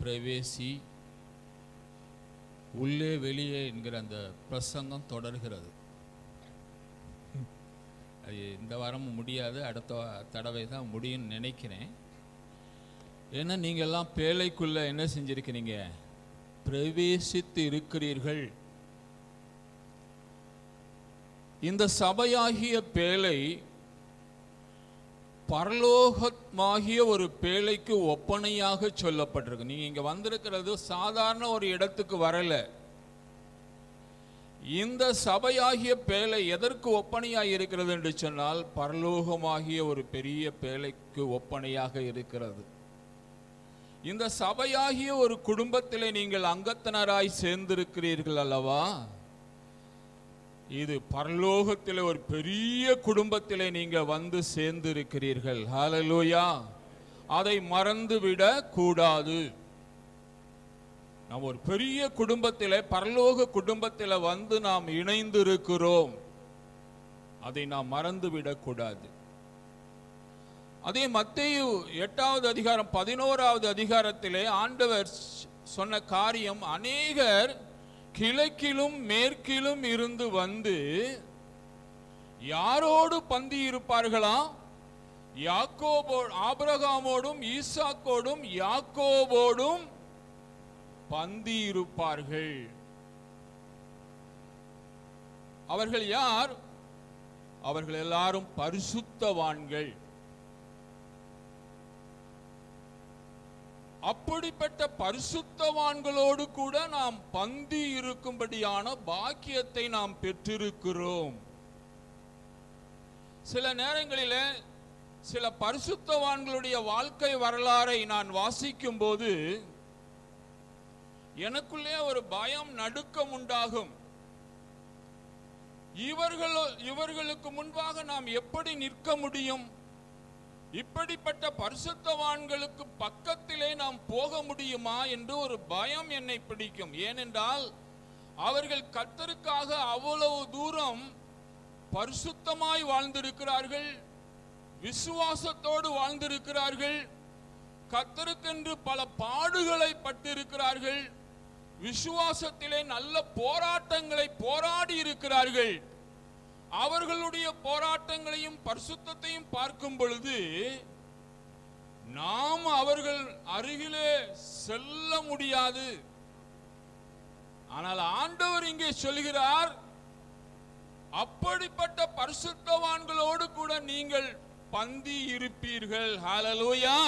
பிரவேசி, உள்ளே வெளியே என்கிற அந்த பிரசங்கம் தொடர்கிறது. அது இந்த வாரமும் முடியாது, அடுத்த தடவை தான் முடியும்னு நினைக்கிறேன். ஏன்னா நீங்கள்லாம் பேழைக்குள்ள என்ன செஞ்சிருக்கிறீங்க? பிரவேசித்து இருக்கிறீர்கள். இந்த சபையாகிய பேழை பரலோகமாகிய ஒரு பேழைக்கு ஒப்பனையாக சொல்லப்பட்டிருக்கு. நீங்க இங்க வந்திருக்கிறது சாதாரண ஒரு இடத்துக்கு வரல. இந்த சபையாகிய பேழை எதற்கு ஒப்பனையாக இருக்கிறது என்று சொன்னால், பரலோகமாகிய ஒரு பெரிய பேழைக்கு ஒப்பனையாக இருக்கிறது. இந்த சபையாகிய ஒரு குடும்பத்திலே நீங்கள் அங்கத்தினராய் சேர்ந்திருக்கிறீர்கள் அல்லவா? இது பரலோகத்திலே ஒரு பெரிய குடும்பத்திலே நீங்க வந்து சேர்ந்திருக்கிறீர்கள். ஹல்லேலூயா! அதை மறந்துவிட கூடாது. நாம் ஒரு பெரிய குடும்பத்திலே, பரலோக குடும்பத்திலே வந்து நாம் இணைந்திருக்கிறோம். அதை நாம் மறந்துவிடக் கூடாது. அதே மத்தேயு 8வது அதிகாரம் 11வது அதிகாரத்திலே ஆண்டவர் சொன்ன காரியம், அநேகர் கிழக்கிலும் மேற்கிலும் இருந்து வந்து யாரோடு பந்தி இருப்பார்களாம்? ஆபிரகாமோடும் ஈசாக்கோடும் யாக்கோபோடும் பந்தி இருப்பார்கள். அவர்கள் யார்? அவர்கள் எல்லாரும் பரிசுத்தவான்கள். அப்படிப்பட்ட பரிசுத்தவான்களோடு கூட நாம் பந்தி இருக்கும்படியான பாக்கியத்தை நாம் பெற்றிருக்கிறோம். சில நேரங்களிலே சில பரிசுத்தவான்களுடைய வாழ்க்கை வரலாறை நான் வாசிக்கும் போது எனக்குள்ளே ஒரு பயம், நடுக்கம் உண்டாகும். இவர்களுக்கு முன்பாக நாம் எப்படி நிற்க முடியும்? இப்படிப்பட்ட பரிசுத்தவான்களுக்கு பக்கத்திலே நாம் போக முடியுமா என்று ஒரு பயம் என்னை பிடிக்கும். ஏனென்றால் அவர்கள் கர்த்தருக்காக அவ்வளவு தூரம் பரிசுத்தமாய் வாழ்ந்திருக்கிறார்கள், விசுவாசத்தோடு வாழ்ந்திருக்கிறார்கள், கர்த்தருக்கென்று பல பாடுகளை பட்டிருக்கிறார்கள், விசுவாசத்திலே நல்ல போராட்டங்களை போராடி இருக்கிறார்கள். அவர்களுடைய போராட்டங்களையும் பரிசுத்தத்தையும் பார்க்கும் பொழுது நாம் அவர்கள் அருகிலே செல்ல முடியாது. ஆனால் ஆண்டவர் இங்கே சொல்கிறார், அப்படிப்பட்ட பரிசுத்தவான்களோடு கூட நீங்கள் பந்தி இருப்பீர்கள். ஹல்லேலூயா!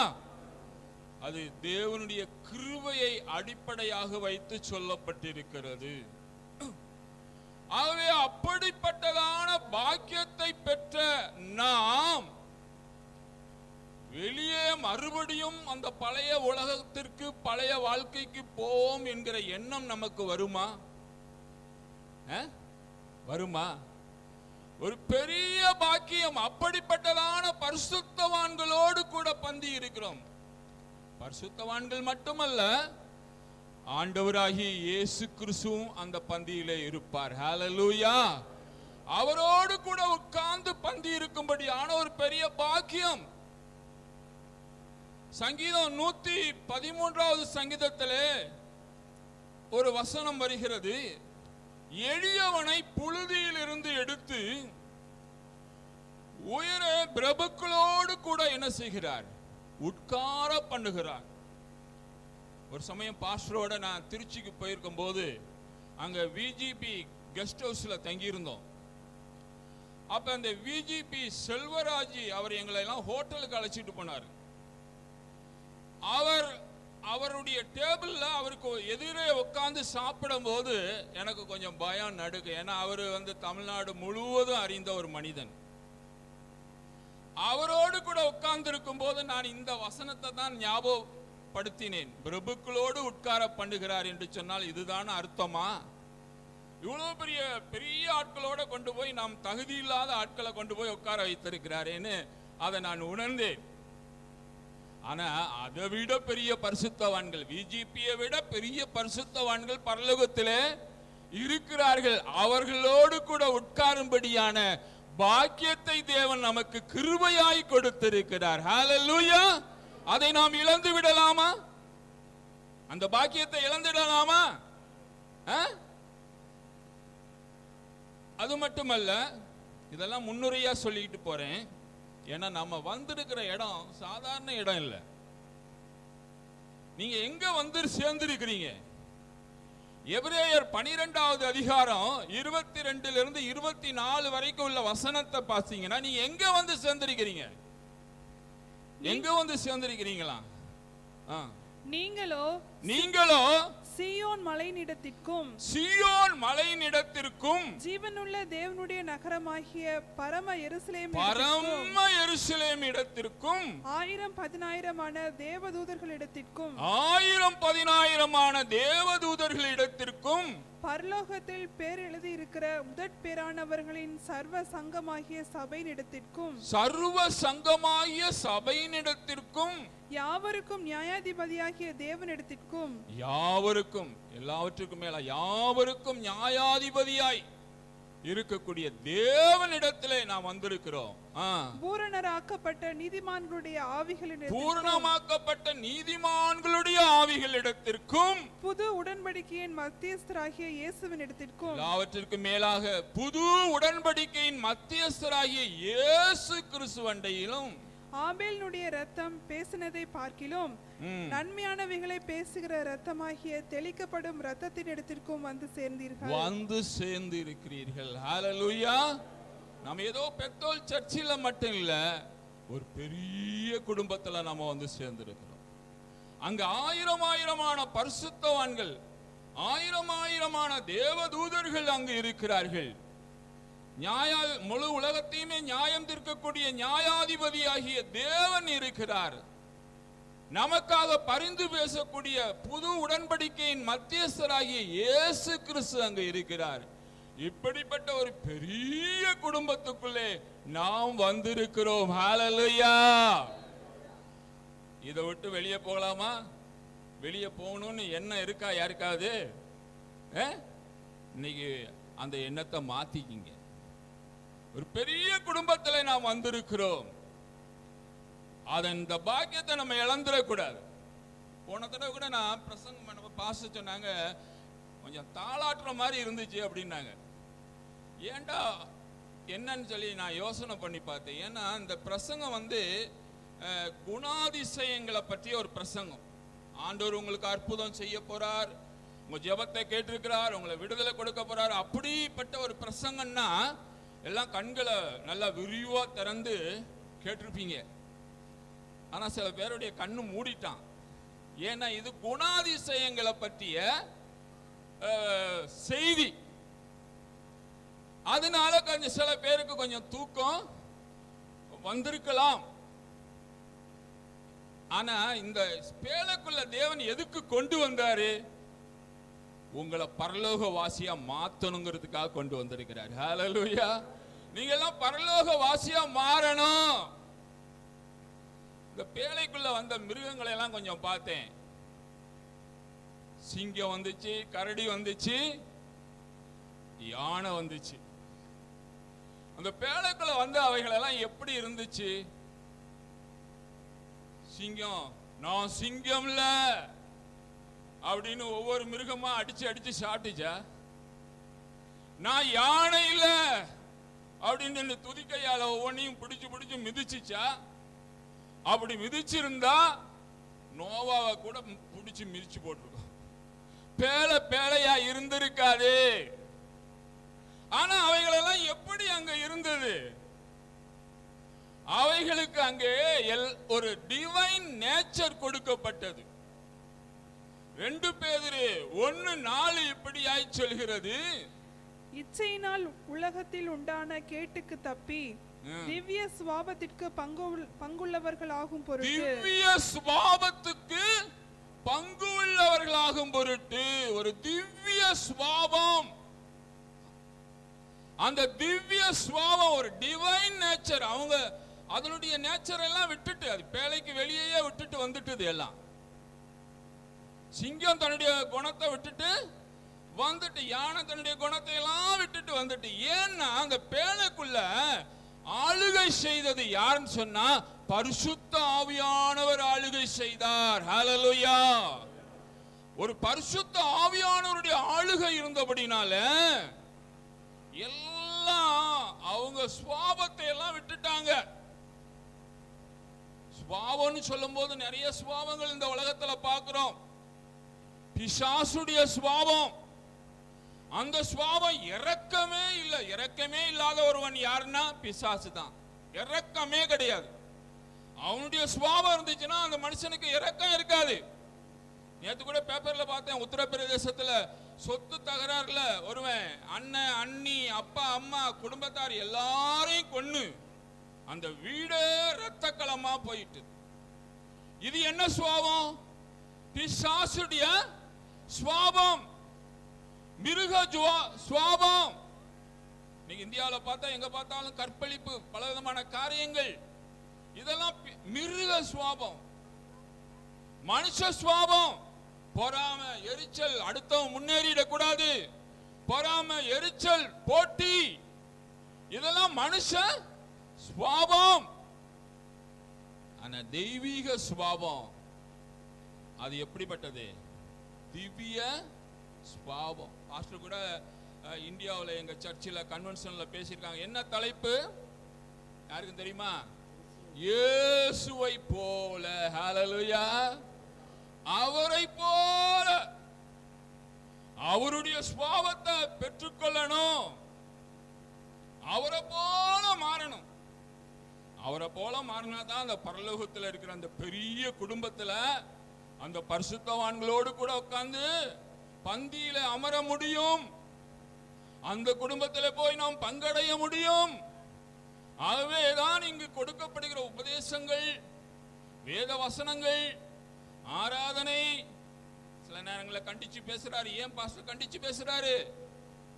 அது தேவனுடைய கிருபையை அடிப்படையாக வைத்து சொல்லப்பட்டிருக்கிறது. ஆகவே அப்படிப்பட்டதான பாக்கியத்தை பெற்ற நாம் வெளியே மறுபடியும் அந்த பழைய உலகத்திற்கு, பழைய வாழ்க்கைக்கு போவோம் என்கிற எண்ணம் நமக்கு வருமா? வருமா? ஒரு பெரிய பாக்கியம். அப்படிப்பட்டதான பரிசுத்தவான்களோடு கூட பந்தி இருக்கிறோம். பரிசுத்தவான்கள் மட்டுமல்ல, ஆண்டவராகிய இயேசு கிறிஸ்துவும் அந்த பந்தியிலே இருப்பார். ஹல்லேலூயா! அவரோடு கூட உட்கார்ந்து பந்தி இருக்கும்படியான ஒரு பெரிய பாக்கியம். சங்கீதம் 113வது சங்கீதத்திலே ஒரு வசனம் வருகிறது. எளியவனை புழுதியில் இருந்து எடுத்து உயர பிரபுக்களோடு கூட என்ன செய்கிறார்? உட்கார பண்ணுகிறார். ஒரு சமயம் பாஸ்டரோட நான் திருச்சிக்கு போயிருக்கும் போது அங்க விஜிபி கெஸ்ட் ஹவுஸ்ல தங்கி இருந்தோம். அப்ப அந்த விஜிபி செல்வராஜ் அவர் எங்களை எல்லாம் ஹோட்டலுக்கு அழைச்சிட்டு போனார். அவருடைய டேபிள்ல அவருக்கு எதிரே உட்கார்ந்து சாப்பிடும் போது எனக்கு கொஞ்சம் பயம், நடுக்கு. ஏன்னா அவரு தமிழ்நாடு முழுவதும் அறிந்த ஒரு மனிதன். அவரோடு கூட உட்கார்ந்து இருக்கும் போது நான் இந்த வசனத்தை தான் ஞாபகப்படுத்தினேன். பிரபுக்களோடு உட்கார பண்ணுகிறார் என்று சொன்னால் இதுதான அர்த்தமா? இவ்வளவு பெரிய பெரிய ஆட்களோட கொண்டு போய் நாம் தகுதி இல்லாத ஆட்களை கொண்டு போய் உட்கார வைத்திருக்கிறாரேன்னு அதை நான் உணர்ந்தேன். ஆனா அதை விட பெரிய பரிசுத்தவான்கள், விஜிபியை விட பெரிய பரிசுத்தவான்கள் பரலோகத்திலே இருக்கிறார்கள். அவர்களோடு கூட உட்காரும்படியான பாக்கியத்தை தேவன் நமக்கு கிருபையாய் கொடுத்திருக்கிறார். ஹல்லேலூயா! அதை நாம் இழந்து விடலாமா? அந்த பாக்கியத்தை இழந்துடலாமா? அது மட்டுமல்ல, இதெல்லாம் முன்னுரையா சொல்லிட்டு போறேன். ஏன்னா நம்ம வந்திருக்கிற இடம் சாதாரண இடம் இல்லை. நீங்க எங்க வந்து சேர்ந்திருக்கிறீங்க? எபிரேயர் 12வது அதிகாரம் 22 24 வரைக்கும் உள்ள வசனத்தை பார்த்தீங்கன்னா நீங்க எங்க வந்து சேர்ந்திருக்கிறீங்க? எங்க வந்து சேர்ந்திருக்கிறீங்களா? நீங்களோ சீயோன் மலையினிடத்திற்கும் ஜீவனுள்ள தேவனுடைய நகரமாகிய பரம எருசலேம் இடத்திற்கும் 1000-10,000 தேவதூதர்களிடத்திற்கும் 1000-10,000 பரலோகத்தில் பேர் எழுதி இருக்கிற முதற்பேரானவர்களின் சர்வ சங்கமாகிய சபையினிடத்திற்கும் யாவருக்கும் நியாயாதிபதியாகிய தேவனிடத்திற்கும் எல்லாவற்றுக்கும் மேல யாவருக்கும் நியாயாதிபதியாய் இருக்கக்கூடிய தேவனிடத்திலே நாம் வந்திருக்கிறோம். பூரணமாக்கப்பட்ட நீதிமான்களுடைய ஆவிகளிடத்திற்கும் புது உடன்படிக்கையின் மத்தியஸ்தராகிய இயேசுவினிடத்திற்கும் எல்லாவற்றிற்கும் மேலாக புது உடன்படிக்கையின் மத்தியஸ்தராகிய இயேசு கிறிஸ்துவண்டையிலும் ஆபேலினுடைய இரத்தம் பேசினதை பார்க்கிலும் நன்மையானவைகளை பேசுகிற இரத்தமாகிய தெளிக்கப்படும் இரத்தத்தின் இடத்திற்கும் வந்து சேர்ந்திருக்கிறீர்கள். ஹல்லேலூயா. நம்ம ஏதோ பெத்தோல் சர்ச்சில மட்டும் இல்ல, ஒரு பெரிய குடும்பத்துல நம்ம வந்து சேர்ந்திருக்கிறோம். அங்க 1000 பரிசுத்தவான்கள், 1000 தேவதூதர்கள் அங்கு இருக்கிறார்கள். முழு உலகத்தையுமே நியாயம் தீர்க்கக்கூடிய நியாயாதிபதியாகிய தேவன் இருக்கிறார். நமக்காக பரிந்து பேசக்கூடிய புது உடன்படிக்கையின் மத்தியஸ்தராகிய இயேசு கிறிஸ்து அங்கு இருக்கிறார். இப்படிப்பட்ட ஒரு பெரிய குடும்பத்துக்குள்ளே நாம் வந்திருக்கிறோம். ஹல்லேலூயா. இதை விட்டு வெளியே போகலாமா? வெளியே போகணும்னு எண்ணம் இருக்கா யாருக்காவது? இன்னைக்கு அந்த எண்ணத்தை மாத்திக்கிங்க. ஒரு பெரிய குடும்பத்தில் நாம் வந்திருக்கிறோம். இந்த பாக்கியத்தை நம்ம இழந்துடக்கூடாது. போன தடவை கூட நான் பிரசங்கம் பாச சொன்னாங்க, கொஞ்சம் தாளாட்டுற மாதிரி இருந்துச்சு அப்படின்னாங்க. ஏண்டா என்னன்னு சொல்லி நான் யோசனை பண்ணி பார்த்தேன். ஏன்னா இந்த பிரசங்கம் வந்து குணாதிசயங்களை பற்றிய ஒரு பிரசங்கம். ஆண்டவர் உங்களுக்கு அற்புதம் செய்ய போறார், உங்க ஜெபத்தை கேட்டிருக்கிறார், உங்களை விடுதலை கொடுக்க போறார். அப்படிப்பட்ட ஒரு பிரசங்கம்னா எல்லாம் கண்களை நல்லா விரிவா திறந்து கேட்டிருப்பீங்க. ஆனா சில பேருடைய கண்ணு மூடிட்டான். ஏன்னா இது குணாதிசயங்களை பற்றிய செய்தி. அதனால கொஞ்சம் சில பேருக்கு கொஞ்சம் தூக்கம் வந்திருக்கலாம். ஆனா இந்த பேழைக்குள்ள தேவன் எதுக்கு கொண்டு வந்தாரு? உங்களை பரலோக வாசியா மாத்தணுங்கிறதுக்காக கொண்டு வந்திருக்கிறார். ஹல்லேலூயா. நீங்க எல்லாம் பரலோக வாசியா மாறணும். இந்த பேழைக்குள்ள வந்த மிருகங்களை எல்லாம் கொஞ்சம் பார்த்தேன். சிங்கம் வந்துச்சு, கரடி வந்துச்சு, யானை வந்துச்சு. அந்த பேழைக்குள்ள வந்து அவைகள் எல்லாம் எப்படி இருந்துச்சு? சிங்கம், நான் சிங்கம்ல அப்படின்னு ஒவ்வொரு மிருகமா அடிச்சு சாப்பிட்டுச்சா? நான் யானை இல்ல அப்படின்னு துதிக்கையால ஒவ்வொன்னையும் பிடிச்சு மிதிச்சுச்சா? அப்படி மிதிச்சிருந்தா நோவாவை கூட பிடிச்சு மிதிச்சு போட்டிருக்கோம். பேழையா இருந்திருக்காது. ஆனா அவைகளெல்லாம் எப்படி அங்க இருந்தது? அவைகளுக்கு அங்கே ஒரு டிவைன் நேச்சர் கொடுக்கப்பட்டது. 2 பேதுரு 1:4 இப்படியாய் சொல்கிறது, இச்சையினால் உலகத்தில் உண்டான கேட்டுக்கு தப்பி திவ்ய சுவாபத்திற்கு பங்குள்ளவர்களாகும் பொருட்டு, திவ்ய சுவாபத்துக்கு பங்குள்ளவர்களாகும் பொருட்டு ஒரு திவ்ய சுவாபம். அந்த திவ்ய சுவாபம் ஒரு டிவைன் நேச்சர். அவங்க அதனுடைய நேச்சர் எல்லாம் விட்டுட்டு, அது பேழைக்கு வெளியே விட்டுட்டு வந்துட்டது எல்லாம். சிங்கம் தன்னுடைய குணத்தை விட்டுட்டு வந்துட்டு, யானை தன்னுடைய குணத்தை எல்லாம் விட்டுட்டு வந்துட்டு. ஏன்னா அந்த பேழைக்குள்ள ஆளுகை செய்தது யாருன்னு சொன்னா பரிசுத்த ஆவியானவர் ஆளுகை செய்தார். ஹல்லேலூயா. ஒரு பரிசுத்த ஆவியானவருடைய ஆளுகை இருந்தபடினால எல்லாம் அவங்க சுபாவத்தை எல்லாம் விட்டுட்டாங்க. சுபாவம்னு சொல்லும் போது நிறைய சுபாவங்கள் இந்த உலகத்துல பார்க்கிறோம். பிசாசுடைய சுபாவம், அந்த சுபாவம் இரக்கமே இல்லை. இரக்கமே இல்லாத ஒருவன் யாருன்னா பிசாசு தான். இரக்கமே கிடையாது. அவனுடைய சுபாவம் இருந்துச்சுன்னா அந்த மனுஷனுக்கு இரக்கம் இருக்காது. நேற்று கூட பேப்பர்ல பார்த்தேன், உத்தரப்பிரதேசத்துல சொத்து தகராறுல ஒருவன் அண்ணன், அண்ணி, அப்பா, அம்மா, குடும்பத்தார் எல்லாரையும் கொன்னு அந்த வீடே ரத்த களமா போயிட்டு. இது என்ன சுபாவம்? பிசாசுடைய சுபாவம், மிருக சுபாவம். நீங்க இந்தியாவில் பார்த்தா எங்க பார்த்தாலும் கற்பழிப்பு, பல விதமான காரியங்கள், இதெல்லாம் மிருக சுபாவம். மனுஷ சுபாவம் பொறாம, எரிச்சல், அடுத்தவன் முன்னேறிடக் கூடாது, பொறாம, எரிச்சல், போட்டி, இதெல்லாம் மனுஷ சுபாவம். ஆனா தெய்வீக சுபாவம் அது எப்படிப்பட்டது? திவ்ய சுபாவம். பாஸ்டர் கூட இந்தியாவில் எங்க சர்ச்சில் கன்வென்ஷன்ல பேசியிருக்காங்க. என்ன தலைப்பு யாருக்கும் தெரியுமா? இயேசுவை போல. ஹல்லேலூயா. அவரை போல அவருடைய சுபாவத்தை பெற்றுக்கொள்ளணும். அவரை போல மாறணும். அவரை போல மாறினா தான் அந்த பரலோகத்தில் இருக்கிற அந்த பெரிய குடும்பத்துல அந்த பரிசுத்தவான்களோடு கூட உட்கார்ந்து பந்தியில அமர முடியும். அந்த குடும்பத்தில் போய் நாம் பங்கடைய முடியும். ஆகவேதான் இங்கு கொடுக்கப்படுகிற உபதேசங்கள், வேத வசனங்கள், ஆராதனை. சில நேரங்களில் கண்டிச்சு பேசுறாரு. ஏன் பாஸ்டர் கண்டிச்சு பேசுறாரு?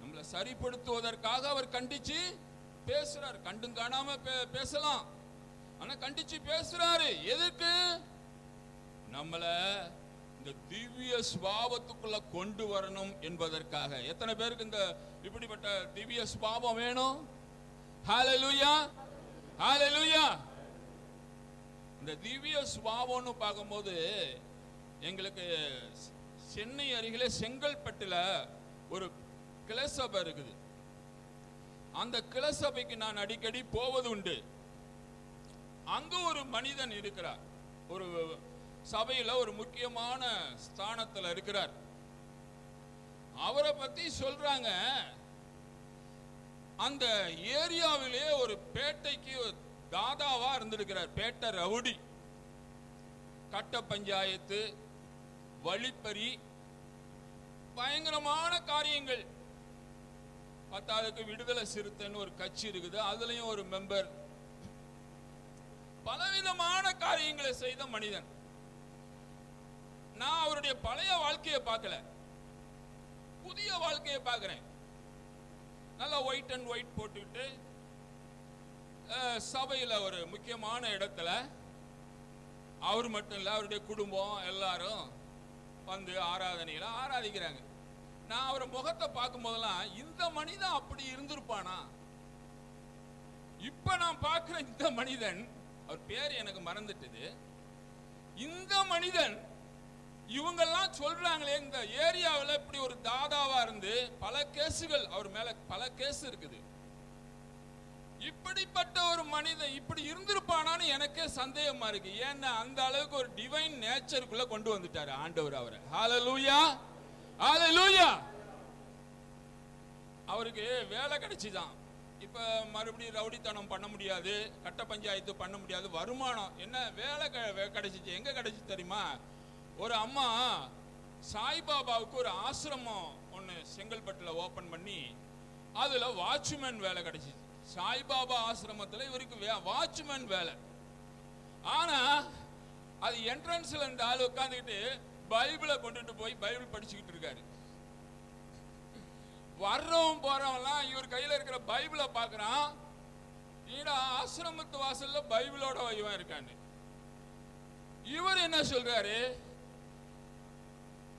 நம்மளை சரிப்படுத்துவதற்காக அவர் கண்டிச்சு பேசுறாரு. கண்டும் காணாம பேசலாம், ஆனா கண்டிச்சு பேசுறாரு. எதுக்கு? நம்மள இந்த திவ்ய சுபாவத்துக்குள்ள கொண்டு வரணும் என்பதற்காக. எத்தனை பேருக்கு இந்த இப்படிப்பட்ட திவ்ய சுபாவம் வேணும்? ஹல்லேலூயா, ஹல்லேலூயா. இந்த திவ்ய சுபாவம்னு பார்க்கும்போது எங்களுக்கு சென்னை அருகிலே செங்கல்பட்டுல ஒரு கிளசபை இருக்குது. அந்த கிளசபைக்கு நான் அடிக்கடி போவது உண்டு. அங்கு ஒரு மனிதன் இருக்கிறார். ஒரு சபையில ஒரு முக்கியமான ஸ்தானத்துல இருக்கிறார். அவரை பத்தி சொல்றாங்க, அந்த ஏரியாவிலே ஒரு பேட்டைக்கு தாதாவா இருந்திருக்கிறார். பேட்டை ரவுடி, கட்ட பஞ்சாயத்து, வழிப்பறி, பயங்கரமான காரியங்கள். பத்தாவதுக்கு விடுதலை சிறுத்தைன்னு ஒரு கட்சி இருக்குது, அதுலயும் ஒரு மெம்பர். பலவிதமான காரியங்களை செய்த மனிதன். நான் அவருடைய பழைய வாழ்க்கையை பார்க்கல, புதிய வாழ்க்கையை பார்க்கிறேன். நல்லா ஒயிட் அண்ட் ஒயிட் போட்டுக்கிட்டு சபையில ஒரு முக்கியமான இடத்துல அவர் மட்டும் இல்ல, அவருடைய குடும்பம் எல்லாரும் வந்து ஆராதனையில ஆராதிக்கிறாங்க. நான் அவரை முகத்தை பார்க்கும் போதெல்லாம் இந்த மனிதன் அப்படி இருந்திருப்பானா? இப்ப நான் பார்க்கிற இந்த மனிதன், அவர் பேர் எனக்கு மறந்துட்டது, இந்த மனிதன் இவங்கெல்லாம் சொல்றாங்களே இந்த ஏரியாவில் இப்படி ஒரு தாதாவா இருந்து பல கேசுகள் அவர் மேல, பல கேஸ் இருக்குது. இப்படிப்பட்ட ஒரு மனிதன் இப்படி இருந்திருப்பானான்னு எனக்கே சந்தேகமா இருக்கு. ஏன்னா அந்த அளவுக்கு ஒரு டிவைன் நேச்சருக்குள்ள கொண்டு வந்துட்டாரு ஆண்டவர் அவரை. ஹல்லேலூயா, ஹல்லேலூயா. அவருக்கு வேலை கிடைச்சுதான். இப்ப மறுபடியும் ரவுடித்தனம் பண்ண முடியாது, கட்ட பஞ்சாயத்து பண்ண முடியாது. வருமானம் என்ன, வேலை கிடைச்சிச்சு. எங்க கிடைச்சு தெரியுமா? ஒரு அம்மா சாய்பாபாவுக்கு ஒரு ஆசிரமம் ஒன்று செங்கல்பட்டுல ஓபன் பண்ணி அதுல வாட்ச்மேன் வேலை கிடைச்சிச்சு. சாய்பாபா ஆசிரமத்தில் இவருக்கு வாட்ச்மேன் வேலை. ஆனா அது என்ட்ரன்ஸ்ல இந்த ஆள் உட்காந்துக்கிட்டு பைபிளை கொண்டுட்டு போய் பைபிள் படிச்சுக்கிட்டு இருக்காரு. வர்றவன் போறவன்லாம் இவர் கையில இருக்கிற பைபிளை பார்க்கறான். ஈடா ஆசிரமத்து வாசல்ல பைபிளோட இவன் இருக்கான்னு. இவர் என்ன சொல்றாரு?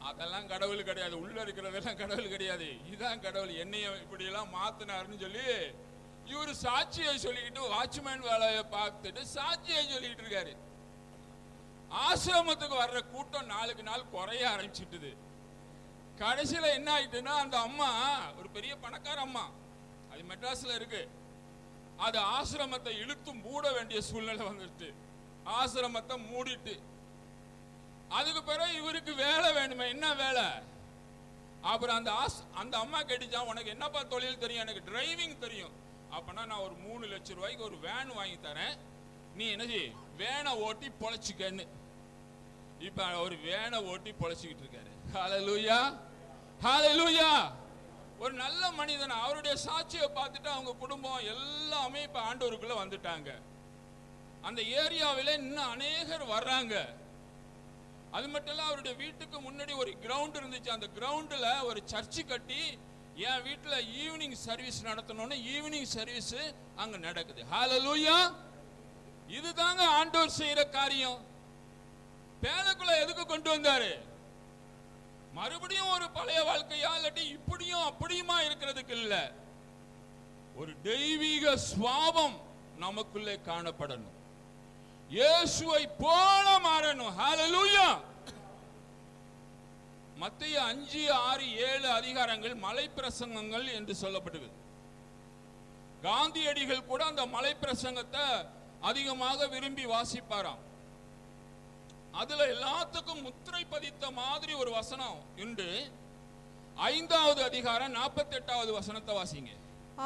அதெல்லாம் கடவுள் கிடையாது, உள்ள இருக்கிறதெல்லாம் கடவுள் கிடையாது, இதுதான் கடவுள், என்னைய இப்படி எல்லாம் மாத்தினாருன்னு சொல்லி இவர் சாட்சியை சொல்லிக்கிட்டு வாட்ச்மேன் வேலையை பார்த்துட்டு சாட்சியை சொல்லிட்டு இருக்காரு. ஆசிரமத்துக்கு வர்ற கூட்டம் நாளுக்கு நாள் குறைய ஆரம்பிச்சுட்டுது. கடைசியில என்ன ஆயிட்டுன்னா, அந்த அம்மா ஒரு பெரிய பணக்கார அம்மா, அது மெட்ராஸ்ல இருக்கு. அது ஆசிரமத்தை இழுத்து மூட வேண்டிய சூழ்நிலை வந்துட்டு, ஆசிரமத்தை மூடிட்டு, அதுக்கு பிறகு இவருக்கு வேலை வேணுமே. என்ன வேலை? அப்புறம் அந்த அம்மா கேட்டுச்சா, உனக்கு என்னப்பா தொழில் தெரியும்? எனக்கு டிரைவிங் தெரியும். அப்பனா நான் ஒரு 3 லட்சம் ரூபாய்க்கு ஒரு வேன் வாங்கி தரேன், நீ என்ன செய், வேனை ஓட்டி பொழைச்சிக்கன்னு. இப்ப ஒரு வேனை ஓட்டி பொழைச்சிக்கிட்டு இருக்காரு. ஹல்லேலூயா, ஹல்லேலூயா. ஒரு நல்ல மனிதன். அவருடைய சாட்சியை பார்த்துட்டு அவங்க குடும்பம் எல்லாமே இப்ப ஆண்டவருக்குள்ள வந்துட்டாங்க. அந்த ஏரியாவில இன்னும் அநேகர் வர்றாங்க. அது மட்டும் இல்ல, அவருடைய வீட்டுக்கு முன்னாடி ஒரு கிரவுண்ட் இருந்துச்சு. அந்த கிரவுண்ட்ல ஒரு சர்ச்சு கட்டி, என் வீட்டுல ஈவினிங் சர்வீஸ் நடத்தணும்னு ஈவினிங் சர்வீஸ் அங்க நடக்குது. ஹல்லேலூயா. இதுதாங்க ஆண்டவர் செய்யற காரியம். பேலக்குள்ள எதுக்கு கொண்டு வந்தாரு? மறுபடியும் ஒரு பழைய வாழ்க்கையா, இல்லாட்டி இப்படியும் அப்படியுமா இருக்கிறதுக்கு இல்ல, ஒரு தெய்வீக சுவாபம் நமக்குள்ளே காணப்படணும். இயேசுவை போல மாறணும். ஹல்லேலூயா. மத்தேயு 5, 6, 7 அதிகாரங்கள் மலை பிரசங்கங்கள் என்று சொல்லப்பட்டது. காந்தியடிகள் கூட அந்த மலை பிரசங்கத்தை அதிகமாக விரும்பி வாசிப்பாராம். அதுல எல்லாத்துக்கும் முத்திரை பதித்த மாதிரி ஒரு வசனம் உண்டு. 5வது அதிகாரம் 48வது வசனத்தை வாசிங்க.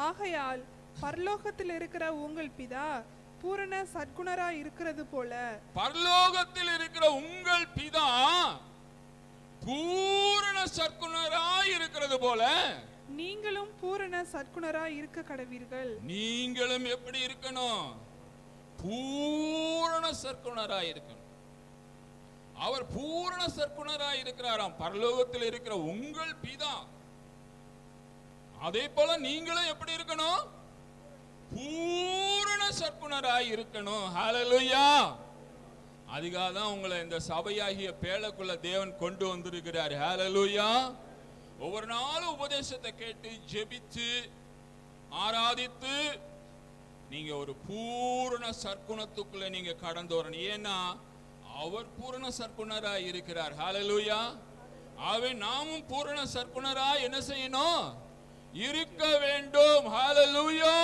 ஆகையால் பரலோகத்தில் இருக்கிற உங்கள் பிதா பூரண சற்குணராய் இருக்கிறது போல, பரலோகத்தில் இருக்கிற உங்கள் பிதா பூரண சற்குணராய் இருக்கிறது போல நீங்களும் பூரண சற்குணராய் இருக்க கடவீர்கள். நீங்களும் எப்படி இருக்கணும்? பூரண சற்குணராய் இருக்கணும். அவர் பூரண சற்குணராய் இருக்கிறாராம். பரலோகத்தில் இருக்கிற உங்கள் பிதா, அதே போல நீங்களும் எப்படி இருக்கணும்? பூரண சற்குணராய் இருக்கணும். ஹல்லேலூயா. அதுக்காக தான் உங்களை இந்த சபையாகிய பேலக்குள்ள தேவன் கொண்டு வந்திருக்கிறார். ஹல்லேலூயா. ஒவ்வொரு நாளும் உபதேசத்தை கேட்டு ஜெபித்து ஆராதித்து நீங்க ஒரு பூரண சற்குணத்துக்குள்ள நீங்க கடந்து வரணும். ஏன்னா அவர் பூரண சற்குணராய் இருக்கிறார். ஹல்லேலூயா. ஆவே நாமும் பூரண சற்குணராய் என்ன செய்யணும்? இருக்க வேண்டும். ஹல்லேலூயா.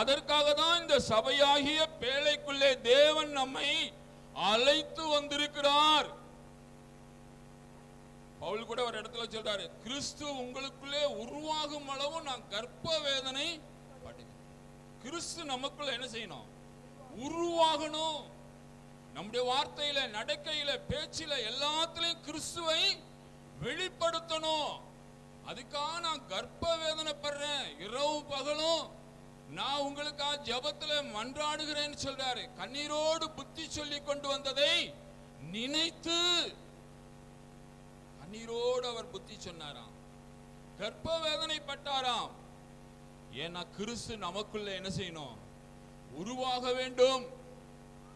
அதற்காக தான் இந்த சபையாகிய பேழைக்குள்ளே தேவன் நம்மை அழைத்து வந்திருக்கிறார். பவுல் கூட ஒரு இடத்துல சொல்றாரு, கிறிஸ்து உங்களுக்குள்ளே உருவாகும் அளவு நான் கர்ப்ப வேதனை படுகிறேன். கிறிஸ்து நமக்குள்ள என்ன செய்யணும்? உருவாகணும். நம்முடைய வார்த்தையில, நடக்கையில, பேச்சில எல்லாத்திலையும் கிறிஸ்துவை வெளிப்படுத்தணும். அதுக்காக நான் கர்ப்ப வேதனைப்படுறேன், இரவு பகலும் நான் உங்களுக்காக ஜெபத்துல மன்றாடுகிறேன்னு சொல்றாரு. கண்ணீரோடு புத்தி சொல்லி கொண்டு வந்ததை நினைத்து கண்ணீரோடு அவர் புத்தி சொன்னாராம், கர்ப்ப வேதனைப்பட்டாராம். ஏன்னா கிறிஸ்து நமக்குள்ள என்ன செய்யணும்? உருவாக வேண்டும்.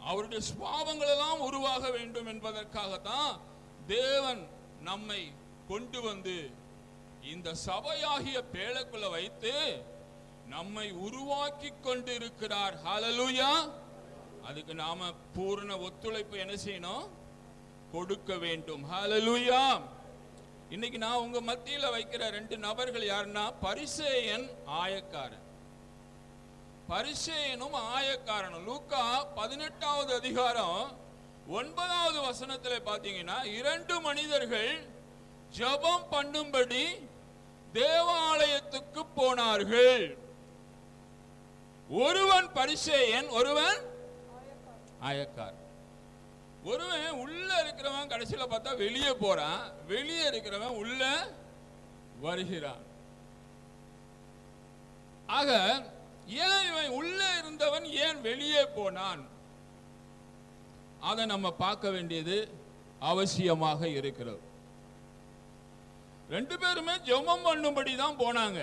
அவருடைய சுபாவங்கள் எல்லாம் உருவாக வேண்டும் என்பதற்காகத்தான் தேவன் நம்மை கொண்டு வந்து இந்த சபையாகிய பேழைக்குள்ள வைத்து நம்மை உருவாக்கி கொண்டு இருக்கிறார். ஹல்லேலூயா. அதுக்கு நாம பூரண ஒத்துழைப்பு என்ன செய்யணும்? கொடுக்க வேண்டும். ஹல்லேலூயா. இன்னைக்கு நான் உங்க மத்தியில வைக்கிற 2 நபர்கள் யாருன்னா, பரிசேயன், ஆயக்காரன். பரிசேயனும் ஆயக்காரனும். லூக்கா 18வது அதிகாரம் 9வது வசனத்துல பாத்தீங்கன்னா, 2 மனிதர்கள் ஜெபம் பண்ணும்படி தேவாலயத்துக்கு போனார்கள். ஒருவன் பரிசேயன், ஒருவன் ஆயக்காரன். ஒருவன் உள்ள இருக்கிறவன் கடைசியில பார்த்தா வெளியே போறான், வெளியே இருக்கிறவன் உள்ள வருகிறான். ஆக ஏன் இவன் உள்ள இருந்தவன் ஏன் வெளியே போனான்? அதை நம்ம பார்க்க வேண்டியது அவசியமாக இருக்கிறது. 2 பேருமே ஜெபம் பண்ணும்படி தான் போனாங்க.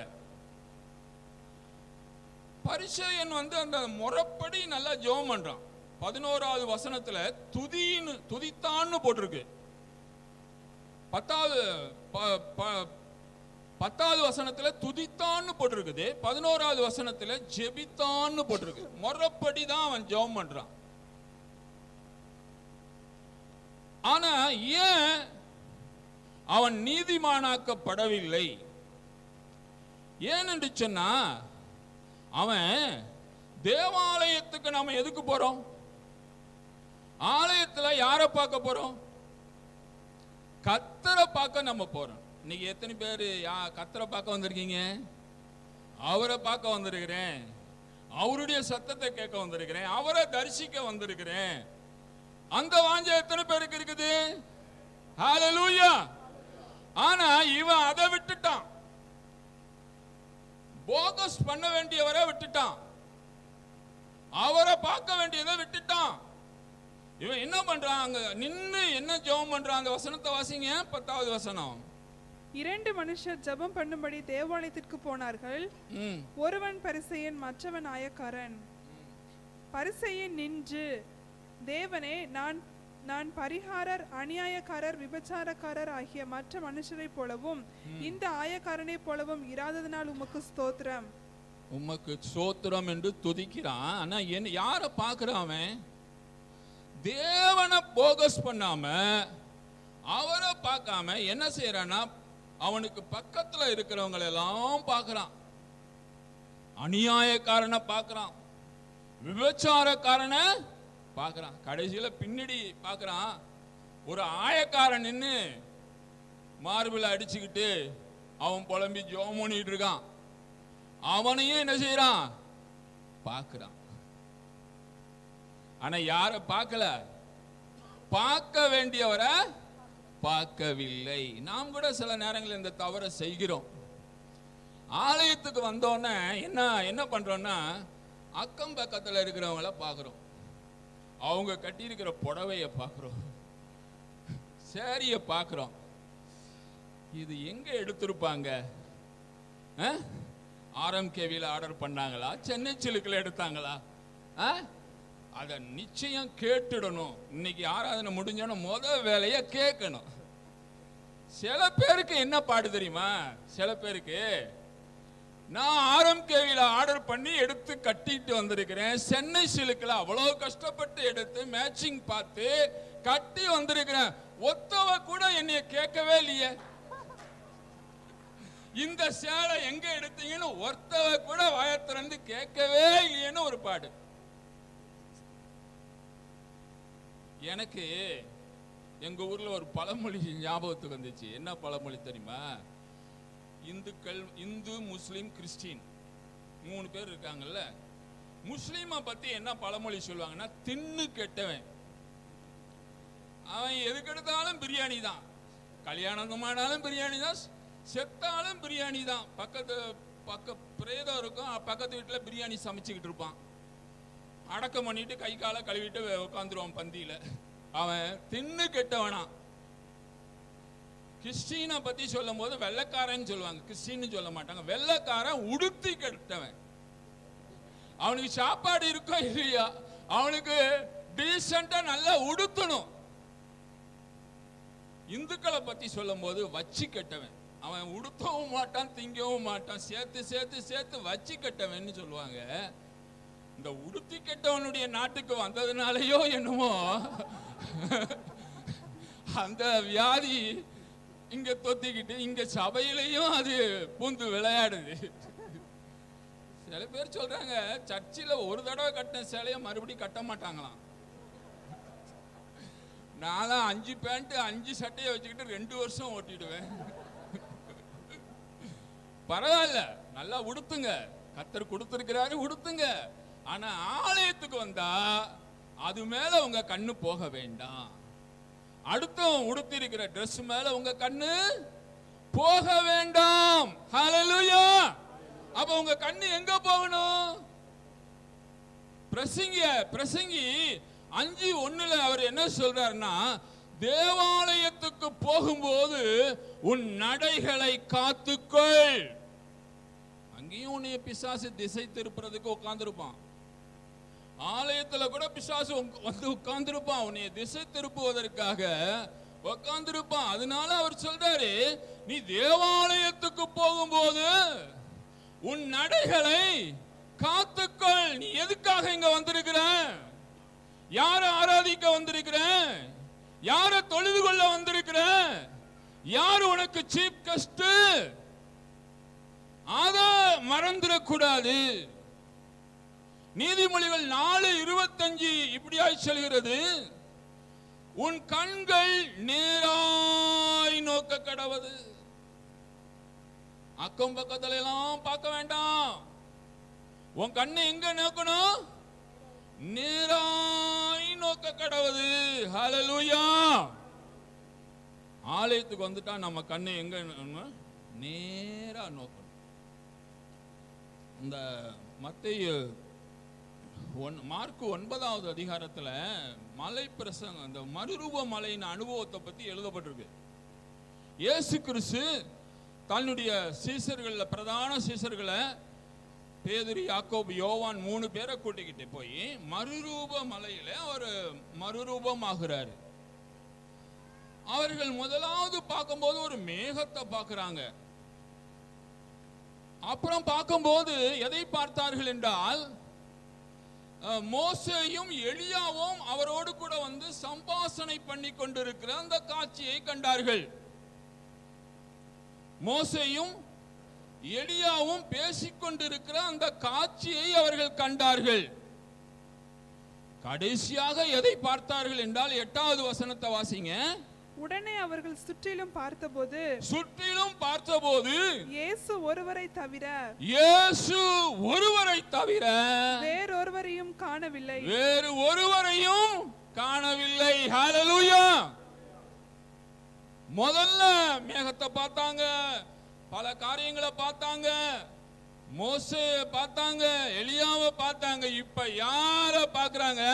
பரிசேயன் அந்த முறைப்படி நல்லா ஜெபம் பண்றான். 11வது வசனத்துல துதித்தான்னு போட்டிருக்கு. 10வது வசனத்துல துதித்தான்னு போட்டிருக்குது. 11வது வசனத்துல ஜெபித்தான்னு போட்டிருக்கு. முறைப்படி தான் அவன் ஜெபம் பண்றான். ஆனா ஏன் அவன் நீதிமானாக்கப்படவில்லை. ஏனென்று சொன்னா, அவன் தேவாலயத்துக்கு நாம எதுக்கு போறோம்? ஆலயத்துல யாரை பார்க்க போறோம்? கர்த்தரை பார்க்க நம்ம போறோம். இன்னைக்கு எத்தனை பேர் கர்த்தரை பார்க்க வந்திருக்கீங்க? அவரை பார்க்க வந்திருக்கிறேன், அவருடைய சத்தத்தை கேட்க வந்திருக்கிறேன், அவரை தரிசிக்க வந்திருக்கிறேன். அந்த வாஞ்சை எத்தனை பேருக்கு இருக்குது? ஹல்லேலூயா. ஆனா இவன் அதை விட்டுட்டான். போகஸ் பண்ண வேண்டியவரை விட்டுட்டான், அவரை பார்க்க வேண்டியதை விட்டுட்டான். இவன் என்ன பண்றான்? அங்க நின்னு என்ன ஜெபம் பண்றான்? அந்த வசனத்தை வாசிங்க, 10வது வசனம். 2 மனுஷர் ஜெபம் பண்ணும்படி தேவாலயத்திற்கு போனார்கள். ஒருவன் பரிசேயன், மற்றவன் ஆயக்காரன். பரிசேயன் நின்று, தேவனே, நான் பரிகாரர், அநியாயக்காரர், விபச்சாரக்காரர் ஆகிய மற்ற மனுஷரை போலவும் இந்த ஆயக்காரனை போலவும் இராததனால் உமக்கு ஸ்தோத்திரம். உமக்கு ஸ்தோத்திரம் என்று துதிக்கிறான். ஆனா யாரை பார்க்கிறான்? அவன் தேவனை போகஸ் பண்ணாம, அவரை பார்க்காம என்ன செய்யறான்னா, அவனுக்கு பக்கத்துல இருக்கிறவங்களை எல்லாம் பார்க்கிறான். அநியாயக்காரனை பார்க்கிறான், விபச்சாரக்காரனை பார்க்கிறான். கடைசியில பின்னாடி பார்க்கிறான், ஒரு ஆயக்காரன் நின்னு மார்பில் அடிச்சுக்கிட்டு அவன் புலம்பி ஜெபம் பண்ணிட்டு இருக்கான். அவனையும் என்ன செய்யறான்? பார்க்கிறான். ஆனா யாரை பார்க்கல? பார்க்க வேண்டியவரை பார்க்கவில்லை. நாம் கூட சில நேரங்களில் இந்த தவறை செய்கிறோம். ஆலயத்துக்கு வந்தோன்னே என்ன பண்றோம்னா, அக்கம் பக்கத்தில் இருக்கிறவங்கள பார்க்கிறோம், அவங்க கட்டி இருக்கிற புடவைய பார்க்கிறோம், சேரிய பார்க்கிறோம். இது எங்க எடுத்திருப்பாங்க? RMKVல ஆர்டர் பண்ணாங்களா, சென்னை சிலுக்கில் எடுத்தாங்களா? அதை நிச்சயம் கேட்டுடணும். இன்னைக்கு ஆராதனை முடிஞ்சோன்னு முதல் வேலையை கேட்கணும். சில பேருக்கு என்ன பாடு தெரியுமா? சில பேருக்கு, நான் RMKVல ஆர்டர் பண்ணி எடுத்து கட்டிட்டு வந்திருக்கிறேன், சென்னை சிலுக்கில் அவ்வளோ கஷ்டப்பட்டு எடுத்து மேட்சிங் பார்த்து கட்டி வந்திருக்கிறேன், ஒத்தவ கூட என்னைய கேட்கவே இல்லையே, இந்த சேலை எங்க எடுத்தீங்கன்னு ஒருத்தவ கூட வாயத்திறந்து கேட்கவே இல்லையேன்னு ஒரு பாடு. எனக்கு எங்க ஊர்ல ஒரு பழமொழி ஞாபகத்துக்கு வந்துச்சு. என்ன பழமொழி தெரியுமா? இந்து, முஸ்லீம், கிறிஸ்டின் 3 பேர் இருக்காங்கல்ல. முஸ்லீமை பத்தி என்ன பழமொழி சொல்லுவாங்கன்னா, தின்னு கெட்டவன். அவன் எதுக்கு எடுத்தாலும் பிரியாணி தான், கல்யாணமானாலும் பிரியாணி தான், செத்தாலும் பிரியாணி தான். பக்க பிரேதம் இருக்கும், பக்கத்து வீட்டுல பிரியாணி சமைச்சுக்கிட்டு இருப்பான். அடக்கம் பண்ணிட்டு கை காலை கழுவிட்டு உட்காந்துருவான் பந்தியில. அவன் தின்னு கெட்டவனா. கிறிஸ்டினை பத்தி சொல்லும் போது வெள்ளைக்காரன் சொல்லுவாங்க, கிறிஸ்டின்னு சொல்ல மாட்டாங்க. வெள்ளைக்காரன் உடுத்தி கெட்டவன். அவனுக்கு சாப்பாடு இருக்கோ இல்லையா, அவனுக்கு டீசெண்டா நல்லா உடுத்தணும். இந்துக்களை பத்தி சொல்லும் போது வச்சு கெட்டவன். அவன் உடுத்தவும் மாட்டான், திங்கவும் மாட்டான், சேர்த்து சேர்த்து சேர்த்து வச்சு கெட்டவன் சொல்லுவாங்க. இந்த உடுத்தி கெட்டவனுடைய நாட்டுக்கு வந்ததுனாலயோ என்னமோ அந்த வியாதி இங்க தொத்திக்கிட்டு இங்க சபையிலையும் அது பூந்து விளையாடுது. சில பேர் சொல்றாங்க, சர்ச்சில் ஒரு தடவை கட்டின சேலையை மறுபடியும் கட்ட மாட்டாங்களாம். நான் 5 பேண்ட் 5 சட்டையை வச்சுக்கிட்டு 2 வருஷம் ஓட்டிடுவேன். பரவாயில்ல, நல்லா உடுத்துங்க, கர்த்தர் கொடுத்திருக்கிறாரு, உடுத்துங்க. ஆனா ஆலயத்துக்கு வந்தா அது மேல உங்க கண்ணு போக வேண்டாம். அடுத்தவன் உடுத்தி இருக்கிற ட்ரெஸ் மேல உங்க கண்ணு போக வேண்டாம். ஹல்லேலூயா. அப்ப உங்க கண்ணு எங்க போகணும்? பிரசங்கி 5:1 அவர் என்ன சொல்றாருன்னா, தேவாலயத்துக்கு போகும்போது உன் நடைகளை காத்துக்கொள். அங்கேயும் உன்னைய பிசாசு திசை திருப்புறதுக்கு உட்கார்ந்துருப்பான். ஆலயத்துல கூட பிசாசு வந்து உட்கார்ந்துருப்பான், உன்னைய திசை திருப்புவதற்காக உட்கார்ந்துருப்பான். அதனால அவர் சொல்றாரு, நீ தேவாலயத்துக்கு போகும்போது உன் நடைகளை காத்துக்கொள். நீ எதுக்காக இங்க வந்திருக்கிற? யாரை ஆராதிக்க வந்திருக்கிற? யாரை தொழுது கொள்ள வந்திருக்கிற? யார் உனக்கு சீஃப் கெஸ்ட், அத மறந்துடக்கூடாது. நீதிமொழிகள் 4:25 இப்படியாய் சொல்கிறது, உன் கண்கள் நேராய் நோக்க கடவது. அக்கம் பக்கத்துல எல்லாம் பார்க்க வேண்டாம். உன் கண்ணை எங்க நோக்கணும்? நேராய் நோக்க கடவது. ஹல்லேலூயா. ஆலயத்துக்கு வந்துட்டா நம்ம கண்ணை எங்க நேரா நோக்கணும். இந்த மத்தேயு மார்க்கு 9வது அதிகாரத்துல மலை பிரசங்கம், அந்த மறுரூப மலையின் அனுபவத்தை பத்தி எழுதப்பட்டிருக்கு. இயேசு கிறிஸ்து தன்னுடைய சீசர்கள்ல பிரதான சீசர்களை பேதுரு, யாக்கோபு, யோவான் 3 பேரை கூட்டிக்கிட்டு போய் மறுரூப மலையில அவர் மறுரூபமாகிறாரு. அவர்கள் முதலாவது பார்க்கும்போது ஒரு மேகத்தை பார்க்கிறாங்க. அப்புறம் பார்க்கும்போது எதை பார்த்தார்கள் என்றால், மோசேயும் எலியாவும் அவரோடு கூட வந்து சம்பாஷணை பண்ணி கொண்டிருக்கிற அந்த காட்சியை கண்டார்கள். மோசேயும் எலியாவும் பேசிக்கொண்டிருக்கிற அந்த காட்சியை அவர்கள் கண்டார்கள். கடைசியாக எதை பார்த்தார்கள் என்றால் 8வது வசனத்தை வாசிங்க. உடனே அவர்கள் சுற்றிலும் பார்த்தபோது இயேசு ஒருவரை தவிர வேறொருவரையும் காணவில்லை. ஹல்லேலூயா. முதல்ல மேகத்தை பார்த்தாங்க, பல காரியங்களை பார்த்தாங்க, மோசே பார்த்தாங்க, எலியாவை பார்த்தாங்க. இப்ப யார பார்க்கறாங்க?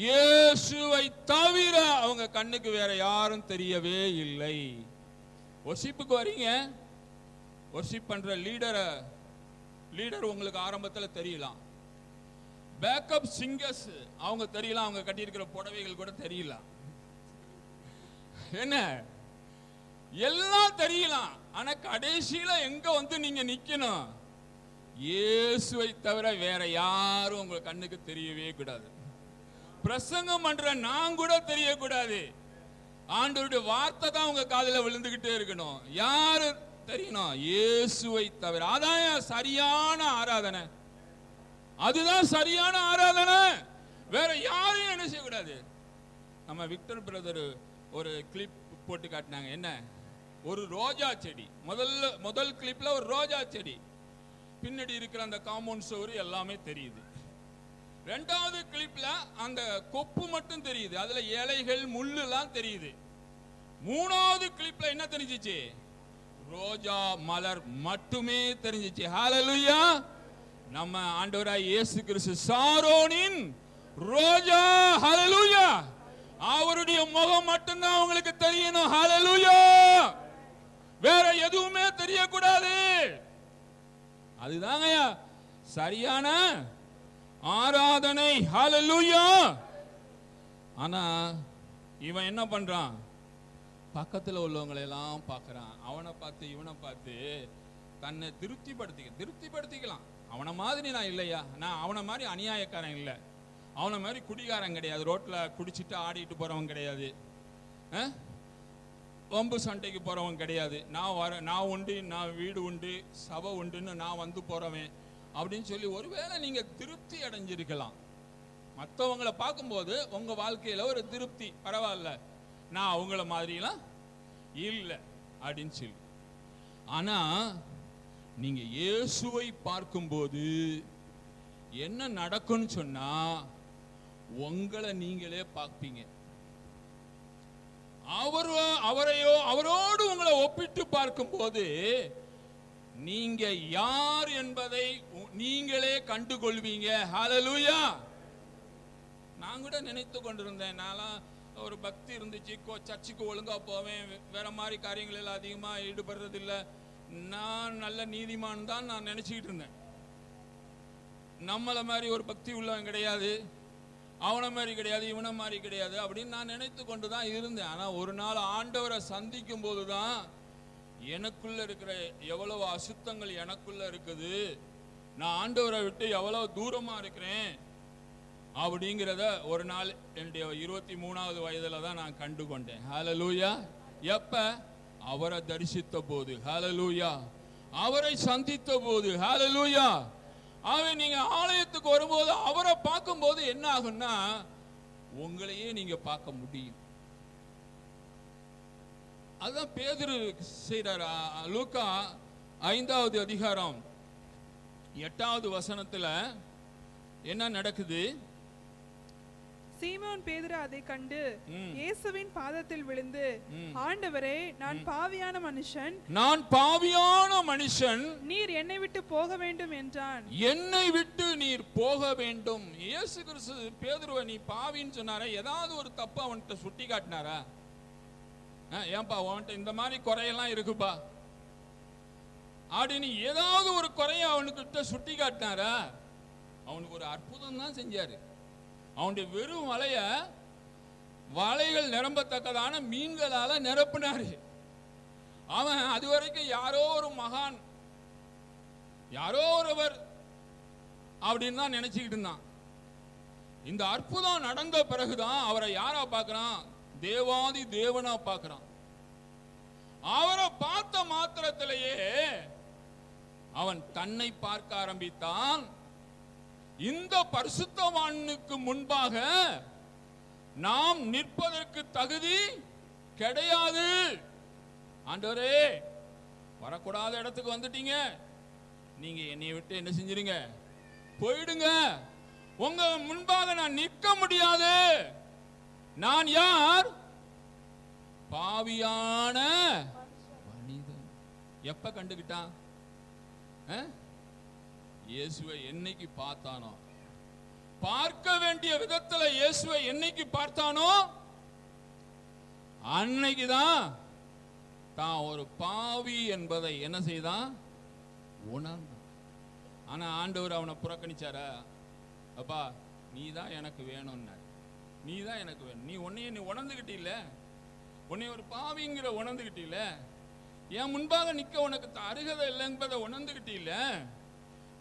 இயேசுவை தவிர அவங்க கண்ணுக்கு வேற யாரும் தெரியவே இல்லை. வொர்ஷிப்புக்கு வரீங்க, வொர்ஷிப் பண்ற லீடர் உங்களுக்கு ஆரம்பத்தில் தெரியலாம். பேக்கப் சிங்கர்ஸ் அவங்க தெரியலாம், அவங்க கட்டியிருக்கிற புடவைகள் கூட தெரியலாம். என்ன எல்லாம் தெரியலாம். ஆனா கடைசியில எங்க வந்து நீங்க நிக்கணும்? இயேசுவை தவிர வேற யாரும் உங்க கண்ணுக்கு தெரியவே கூடாது. பிரசங்கம் பண்ற நான் கூட தெரியக்கூடாது. ஆண்டவருடைய வார்த்தை தான் உங்க காதுல விழுந்துகிட்டே இருக்கணும். யாரு தெரியணும்? இயேசுவை தவிர. அதான் சரியான ஆராதனை. அதுதான் சரியான ஆராதனை. வேற யாரையும் என்ன செய்யக்கூடாது. நம்ம விக்டர் பிரதர் ஒரு கிளிப் போட்டு காட்டினாங்க. என்ன? ஒரு ரோஜா செடி. முதல் கிளிப்ல ஒரு ரோஜா செடி, பின்னாடி இருக்கிற அந்த காம்பவுண்ட் சுவர் எல்லாமே தெரியுது. 2வது கிளிப்ல அந்த கொப்பு மட்டும் தெரியுது, அதுல இலைகள் முள்ளு எல்லாம் தெரியுது. 3வது கிளிப்ல என்ன தெரிஞ்சிச்சு? ரோஜா மலர் மட்டுமே தெரிஞ்சிச்சு. ஹல்லேலூயா. நம்ம ஆண்டவராய் இயேசு கிறிஸ்து சாரோனின் ரோஜா. ஹல்லேலூயா. அவருடைய முகம் மட்டும்தான் உங்களுக்கு தெரியணும். ஹல்லேலூயா. வேற எதுவுமே தெரியக்கூடாது. அதுதாங்க சரியான ஆராதனை. ஹல்லேலூயா. ஆனா இவன் என்ன பண்றான்? பக்கத்துல உள்ளவங்களை எல்லாம் பார்க்கறான். அவனை பார்த்து இவனை பார்த்து தன்னை திருப்திப்படுத்திக்கலாம். அவனை மாதிரி நான் இல்லையா, நான் அவனை மாதிரி அநியாயக்காரன் இல்லை, அவனை மாதிரி குடிகாரன் கிடையாது, ரோட்ல குடிச்சிட்டு ஆடிட்டு போறவன் கிடையாது, வம்பு சண்டைக்கு போறவன் கிடையாது, நான் உண்டு, நான் வீடு உண்டு, சபை உண்டுன்னு நான் வந்து போறவன் அப்படின்னு சொல்லி ஒருவேளை நீங்க திருப்தி அடைஞ்சிருக்கலாம். மற்றவங்களை பார்க்கும்போது உங்க வாழ்க்கையில ஒரு திருப்தி, பரவாயில்ல நான் அவங்கள மாதிரிலாம் இல்லை அப்படின்னு சொல்லி. ஆனா நீங்க இயேசுவை பார்க்கும்போது என்ன நடக்கும்னு சொன்னா, உங்களை நீங்களே பார்ப்பீங்க. அவரோடு உங்களை ஒப்பிட்டு பார்க்கும்போது நீங்க யார் என்பதை நீங்களே கண்டுகொள்வீங்க. ஹல்லேலூயா. நான் கூட நினைத்து கொண்டிருந்தேன், நான்லாம் ஒரு பக்தி இருந்துச்சு, சர்ச்சுக்கு ஒழுங்கா போவேன், வேற மாதிரி காரியங்கள் அதிகமா ஈடுபடுறது இல்லை, நான் நல்ல நீதிமான் தான் நான் நினைச்சுக்கிட்டு இருந்தேன். நம்மளை மாதிரி ஒரு பக்தி உள்ளவன் கிடையாது, அவனை மாதிரி கிடையாது, இவனை மாதிரி கிடையாது அப்படின்னு நான் நினைத்து கொண்டு தான் இருந்தேன். ஆனா ஒரு நாள் ஆண்டவரை சந்திக்கும் போதுதான் எனக்குள்ள இருக்கிற எவ்வளவு அசுத்தங்கள் எனக்குள்ள இருக்குது, நான் ஆண்டவரை விட்டு எவ்வளவு தூரமா இருக்கிறேன் அப்படிங்கிறத ஒரு நாள் என்னுடைய 23வது வயதுல தான் நான் கண்டு கொண்டேன். ஹல்லேலூயா. எப்ப? அவரை தரிசித்த போது, ஹல்லேலூயா, அவரை சந்தித்த போது, ஹல்லேலூயா. ஆகவே நீங்க ஆலயத்துக்கு வரும்போது அவரை பார்க்கும்போது என்ன ஆகும்னா உங்களையே நீங்க பார்க்க முடியும். அதான் பேதுரு செய்றார். லூக்கா 5வது அதிகாரம் 8வது வசனத்துல என்ன நடக்குது? சீமோன் பேதுரு அதை கண்டு இயேசுவின் பாதத்தில் விழுந்து, ஆண்டவரே, நான் பாவியான மனுஷன், நீர் என்னை விட்டு போக வேண்டும் என்றான். என்னை விட்டு நீர் போக வேண்டும். இயேசு கிறிஸ்து பேதுருவை நீ பாவின்னு சொன்னாரா? ஏதாவது ஒரு தப்பு அவன்கிட்ட சுட்டி காட்டினாரா? ஏன்பா அவன்கிட்ட இந்த மாதிரி குறையெல்லாம் இருக்குப்பா அப்படின்னு ஏதாவது ஒரு குறைய அவனுக்கிட்ட சுட்டி காட்டினாரா? அவனுக்கு ஒரு அற்புதம் தான் செஞ்சாரு. அவனுடைய வெறும் வலைகள் நிரம்பத்தக்கதான மீன்களால நிரப்பினாரு. அவன் அது வரைக்கும் யாரோ ஒரு மகான், யாரோ ஒருவர் அப்படின்னு தான் நினைச்சுக்கிட்டு இருந்தான். இந்த அற்புதம் நடந்த பிறகுதான் அவரை யாரா பார்க்கிறான்? தேவாதி தேவனா பார்க்கிறான். அவரை பார்த்த மாத்திரத்திலேயே அவன் தன்னை பார்க்க ஆரம்பித்தான். இந்த பரிசுத்தவானுக்கு முன்பாக நாம் நிற்பதற்கு தகுதி கிடையாது. ஆண்டவரே, வரக்கூடாத இடத்துக்கு வந்துட்டீங்க, நீங்க என்னை விட்டு என்ன செஞ்சிருங்க, போயிடுங்க. உங்க முன்பாக நான் நிற்க முடியாது. நான் யார்? பாவியான மனிதன். எப்ப கண்டுகிட்டான்? இயேசுவை என்னைக்கு பார்த்தானோ, பார்க்க வேண்டிய விதத்துல இயேசுவை என்னைக்கு பார்த்தானோ அன்னைக்குதான் தான் ஒரு பாவி என்பதை என்ன செய்தான்? உணர்ந்தான். ஆனா ஆண்டவர் அவனை புறக்கணிச்சாரா? அப்பா, நீ தான் எனக்கு வேணும்னார். நீ தான் எனக்கு வேணும். நீ உணர்ந்துகிட்டீல்ல, உன்னை ஒரு பாவிங்கிற உணர்ந்துகிட்டீல்ல, என் முன்பாக நிக்க உனக்கு அருகதை இல்லை என்பதை உணர்ந்துகிட்டீல்ல,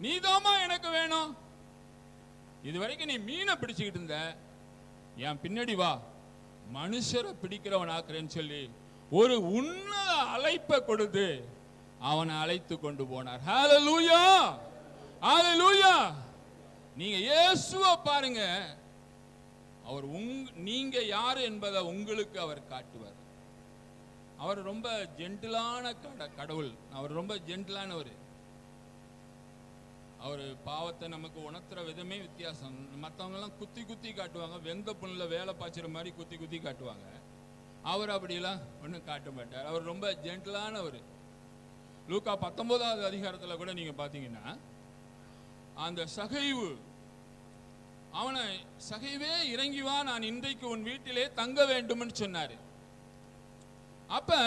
நீதாமா எனக்கு வேணும். இதுவரைக்கும் நீ மீனை பிடிச்சுக்கிட்டு இருந்த, என் பின்னாடி வா, மனுஷரை பிடிக்கிறவன் ஆக்குறேன்னு சொல்லி ஒரு உன்னத அழைப்பை கொடுத்து அவனை அழைத்து கொண்டு போனார். ஹல்லேலூயா, ஹல்லேலூயா. நீங்க இயேசுவை பாருங்க, அவர் நீங்க யாரு என்பதை உங்களுக்கு அவர் காட்டுவார். அவர் ரொம்ப ஜென்டிலான கடவுள். அவர் ரொம்ப ஜென்டிலானவர். அவர் பாவத்தை நமக்கு உணர்த்துற விதமே வித்தியாசம். மற்றவங்க எல்லாம் குத்தி குத்தி காட்டுவாங்க, வெந்த புண்ணுல வேலை பாய்ச்சுற மாதிரி குத்தி குத்தி காட்டுவாங்க. அவர் அப்படியெல்லாம் ஒன்றும் காட்ட மாட்டார். அவர் ரொம்ப ஜென்டிலானவர். லூக்கா 19வது அதிகாரத்துல கூட நீங்க பாத்தீங்கன்னா, அந்த சகைவு, அவனை சகைவே இறங்கி வா, நான் இன்றைக்கு உன் வீட்டிலே தங்க வேண்டும்னு சொன்னாரு. அப்ப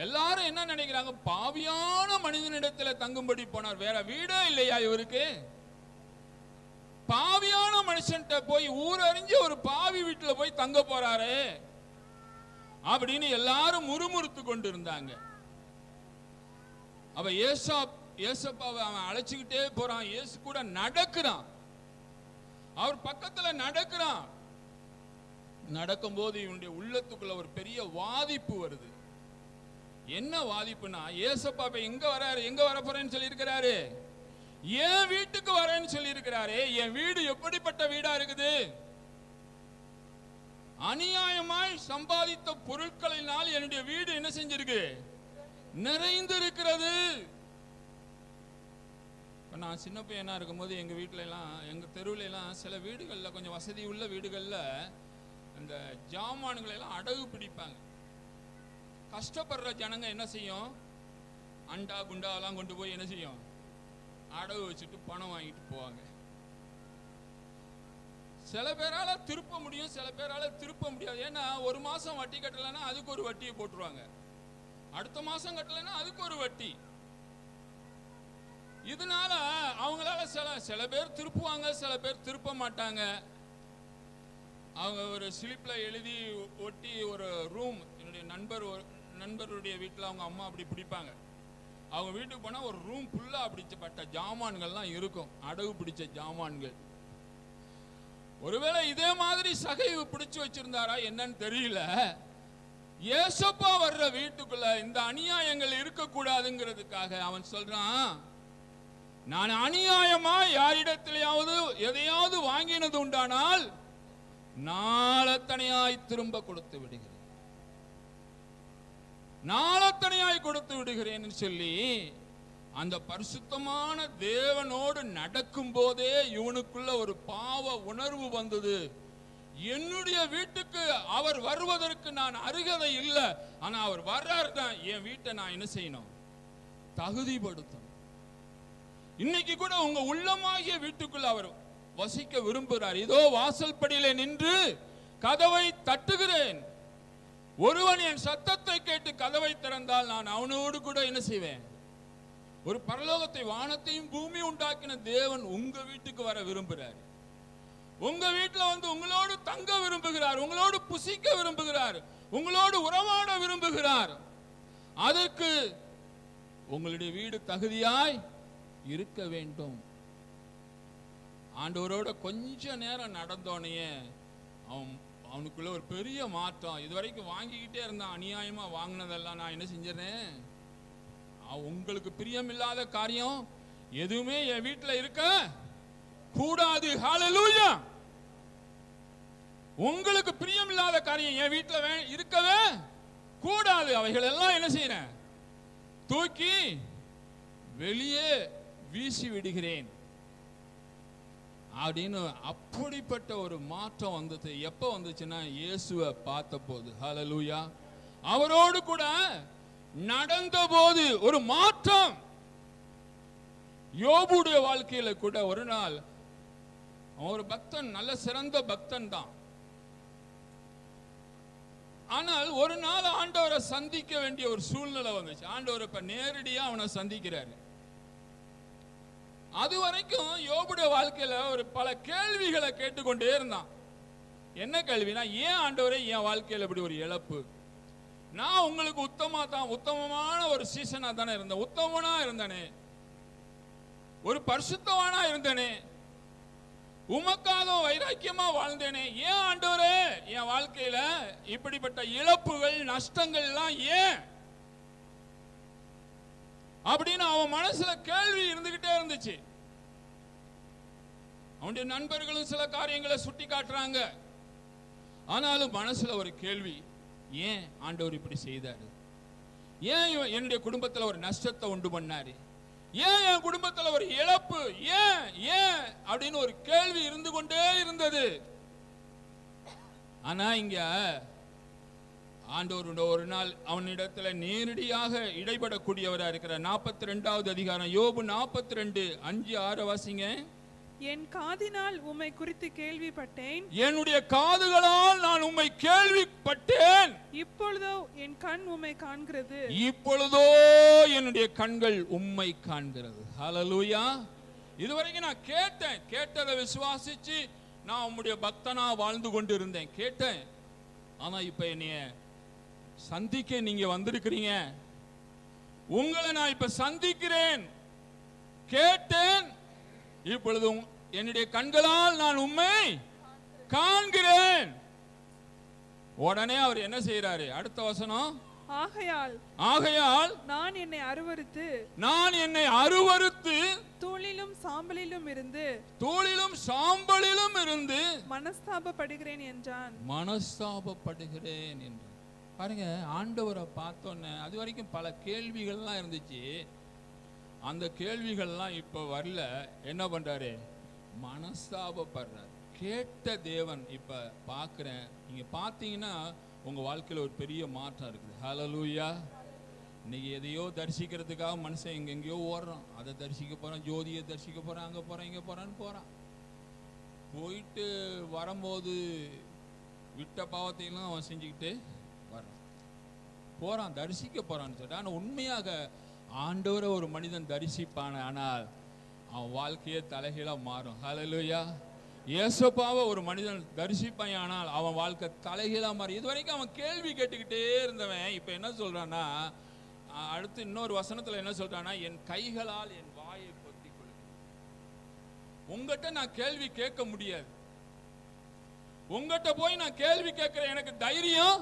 எல்லாரும் என்ன நினைக்கிறாங்க? பாவியான மனிதனிடத்துல தங்கும்படி போனார். வேற வீடே இல்லையா இவருக்கு? பாவியான மனுஷன்ட்ட போய், ஊர் அறிஞ்சு ஒரு பாவி வீட்டுல போய் தங்க போறாரு அப்படின்னு எல்லாரும் முறுமுறுத்து கொண்டு இருந்தாங்க. அவ ஏசப்பாவை அவன் அழைச்சுக்கிட்டே போறான். இயேசு கூட நடக்கிறான், அவர் பக்கத்துல நடக்கிறான். நடக்கும்போது இவனுடைய உள்ளத்துக்குள்ள ஒரு பெரிய வாதிப்பு வருது. என்ன வாதிப்புனா, ஏசப்பாவை எங்க வராரு, எங்க வர போறேன்னு சொல்லி இருக்கிறாரு, என் வீட்டுக்கு வரேன்னு சொல்லி இருக்கிறாரு. என் வீடு எப்படிப்பட்ட வீடா இருக்குது? அநியாயமாய் சம்பாதித்த பொருட்களினால் என்னுடைய வீடு என்ன செஞ்சிருக்கு? நிறைந்து இருக்கிறது. நான் சின்ன பையனா இருக்கும்போது எங்க வீட்டுல எல்லாம், எங்க தெருவுல எல்லாம் சில வீடுகள்ல, கொஞ்சம் வசதி உள்ள வீடுகள்ல அந்த ஜாமான்களை எல்லாம் அடகு பிடிப்பாங்க. கஷ்டப்படுற ஜனங்க என்ன செய்யும்? அண்டா குண்டாவெல்லாம் கொண்டு போய் என்ன செய்யும்? அடகு வச்சுட்டு பணம் வாங்கிட்டு போவாங்க. சில பேரால திருப்ப முடியும், சில பேரால திருப்ப முடியாது. ஏன்னா ஒரு மாசம் வட்டி கட்டலைன்னா அதுக்கு ஒரு வட்டியை போட்டுருவாங்க, அடுத்த மாசம் கட்டலைன்னா அதுக்கு ஒரு வட்டி. இதனால அவங்களால சில பேர் திருப்புவாங்க, சில பேர் திருப்ப மாட்டாங்க. அவங்க ஒரு ஸ்லிப்ல எழுதி ஒட்டி ஒரு ரூம், என்னுடைய நண்பருடைய வீட்டில் அவங்க அம்மா அப்படி பிடிப்பாங்க. அவங்க வீட்டுக்கு போனால் ஒரு ரூம் ஃபுல்லாக அப்படிப்பட்ட ஜாமான்கள்லாம் இருக்கும், அடகு பிடிச்ச ஜாமான்கள். ஒருவேளை இதே மாதிரி சகைவு பிடிச்சு வச்சிருந்தாரா என்னன்னு தெரியல. ஏசப்பா வர்ற வீட்டுக்குள்ள இந்த அநியாயங்கள் இருக்க கூடாதுங்கிறதுக்காக அவன் சொல்றான், நான் அநியாயமா யாரிடத்திலேயாவது எதையாவது வாங்கினது உண்டானால் நாளத்தனையாய் திரும்ப கொடுத்து விடுகிறேன், நாளத்தனையாய் கொடுத்து விடுகிறேன் சொல்லி அந்த பரிசுத்தமான தேவனோடு நடக்கும் போதே இவனுக்குள்ள ஒரு பாவ உணர்வு வந்தது. என்னுடைய வீட்டுக்கு அவர் வருவதற்கு நான் அருகதை இல்லை, ஆனா அவர் வர்றாரு தான், என் வீட்டை நான் என்ன செய்யணும், தகுதிப்படுத்தணும். இன்னைக்கு கூட உங்க உள்ளமாகிய வீட்டுக்குள்ள அவர் வசிக்க விரும்புகிறார். இதோ வாசல் படியிலே நின்று கதவை தட்டுகிறேன், ஒருவன் என் சத்தத்தை கேட்டு கதவை திறந்தால் நான் அவனோடு கூட என்ன செய்வேன். ஒரு பரலோகத்தை வானத்தையும் பூமி உண்டாக்கின தேவன் உங்க வீட்டுக்கு வர விரும்புகிறார். உங்க வீட்டுல வந்து உங்களோடு தங்க விரும்புகிறார், உங்களோடு புசிக்க விரும்புகிறார், உங்களோடு உறவாட விரும்புகிறார். அதற்கு உங்களுடைய வீடு தகுதியாய் இருக்க வேண்டும். ஆண்டவரோட கொஞ்ச நேரம் நடந்தோனே அவனுக்குள்ள ஒரு பெரிய மாற்றம். இதுவரைக்கும் வாங்கிக்கிட்டே இருந்தான், அநியாயமா வாங்கினதெல்லாம் நான் என்ன செஞ்சிடறேன், உங்களுக்கு பிரியமில்லாத காரியம் எதுவுமே என் வீட்டுல இருக்க கூடாது. ஹல்லேலூயா. உங்களுக்கு பிரியமில்லாத காரியம் என் வீட்டுல இருக்கவே கூடாது. அவைகள் எல்லாம் என்ன செய்யறேன், தூக்கி வெளியே வீசி விடுகிறேன் அப்படின்னு. அப்படிப்பட்ட ஒரு மாற்றம் வந்தது. எப்ப வந்துச்சுன்னா இயேசுவை பார்த்த போது. ஹல்லேலூயா. அவரோடு கூட நடந்த போது ஒரு மாற்றம். யோபுடைய வாழ்க்கையில கூட ஒரு நாள் ஒரு பக்தன், நல்ல சிறந்த பக்தன் தான். ஆனால் ஒரு நாள் ஆண்டவரை சந்திக்க வேண்டிய ஒரு சூழ்நிலை வந்துச்சு. ஆண்டவர் இப்ப நேரடியா அவனை சந்திக்கிறாரு. அது வரைக்கும் யோபுடைய வாழ்க்கையில ஒரு பல கேள்விகளை கேட்டுக்கொண்டே இருந்தான். என்ன கேள்வினா, ஏன் ஆண்டவரே என் வாழ்க்கையில இப்படி ஒரு இழப்பு? நான் உங்களுக்கு உத்தமமான ஒரு சீசனா தானே இருந்தேன், உத்தமனா இருந்தனே, ஒரு பரிசுத்தவானா இருந்தனே, உமக்காக வைராக்கியமா வாழ்ந்தேனே, ஏன் ஆண்டவரே என் வாழ்க்கையில இப்படிப்பட்ட இழப்புகள் நஷ்டங்கள் எல்லாம் ஏன் அப்படின்னு அவன் மனசுல கேள்வி இருந்துகிட்டே இருந்துச்சு. அவனுடைய நண்பர்களும் சில காரியங்களை சுட்டி காட்டுறாங்க. ஆனாலும் மனசுல ஒரு கேள்வி, ஏன் ஆண்டவர் இப்படி செய்தாரு? ஏன் என்னுடைய குடும்பத்துல ஒரு நஷ்டத்தை உண்டு பண்ணாரு? ஏன் என் குடும்பத்துல ஒரு இழப்பு? ஏன் ஏன் அப்படின்னு ஒரு கேள்வி இருந்து கொண்டே இருந்தது. ஆனா இங்க ஆண்டவர் ஒரு நாள் அவனிடத்துல நேரடியாக இடைபடக்கூடியவரா இருக்கிற 42வது அதிகாரம் யோபு 42:5-6 வாசிங்க. என் காதினால் உம்மை குறித்து கேள்விப்பட்டேன், என்னுடைய காதுகளால் நான் உம்மை கேள்விப்பட்டேன், இப்பொழுதோ என் கண் உம்மை காண்கிறது, இப்பொழுதோ என்னுடைய கண்கள் உம்மை காண்கிறது. ஹல்லேலூயா. இதுவரைக்கும் நான் கேட்டதை விசுவாசிச்சு நான் உம்முடைய பக்தனா வாழ்ந்து கொண்டு இருந்தேன், கேட்டேன். ஆனா இப்ப என்னைய சந்திக்க நீங்க வந்திருக்கிறீங்க, உங்களை நான் இப்ப சந்திக்கிறேன். கேட்டேன், இப்பொழுது என்னுடைய கண்களால் நான் உம்மை காண்கிறேன். உடனே அவர் என்ன செய்யறாரு? அடுத்த வசனம், ஆகையால் நான் என்னை அருவருத்து தூளிலும் சாம்பலிலும் இருந்து மனஸ்தாபப்படுகிறேன் என்றான். மனஸ்தாபப்படுகிறேன் என்றான். பாருங்க, ஆண்டவரை பார்த்தோன்னே அது வரைக்கும் பல கேள்விகள்லாம் இருந்துச்சு. அந்த கேள்விகள்லாம் இப்ப வரல. என்ன பண்றாரு? மனஸ்தாபப்படுறாரு. கேட்ட தேவன் இப்ப பார்க்கிறேன். நீங்க பார்த்தீங்கன்னா உங்க வாழ்க்கையில ஒரு பெரிய மாற்றம் இருக்குது. ஹல்லேலூயா. இன்னைக்கு எதையோ தரிசிக்கிறதுக்காக மனுஷன் எங்கெங்கயோ ஓடுறான். அதை தரிசிக்க போறான், ஜோதியை தரிசிக்க போறான், அங்க போறான் இங்க போறான்னு போறான். போயிட்டு வரும்போது விட்ட பாவத்தையெல்லாம் அவன் செஞ்சுக்கிட்டு வர்றான், போறான், தரிசிக்க போறான்னு சொல்லிட்டு. ஆனா உண்மையாக ஆண்டவரை ஒரு மனிதன் தரிசிப்பான, ஆனால் அவன் வாழ்க்கையே தலைகீழா மாறும். ஹல்லேலூயா. இயேசுப்பாவை ஒரு மனிதன் தரிசிப்பான், ஆனால் அவன் வாழ்க்கை தலைகீழா மாறி. இது வரைக்கும் அவன் கேள்வி கேட்டுக்கிட்டே இருந்தவன் இப்ப என்ன சொல்றான்னா, அடுத்து இன்னொரு வசனத்துல என்ன சொல்றான்னா, என் கைகளால் என் வாயை பொத்திக் கொள்கிறேன். உங்ககிட்ட நான் கேள்வி கேட்க முடியாது, உங்ககிட்ட போய் நான் கேள்வி கேட்கிறேன் எனக்கு தைரியம்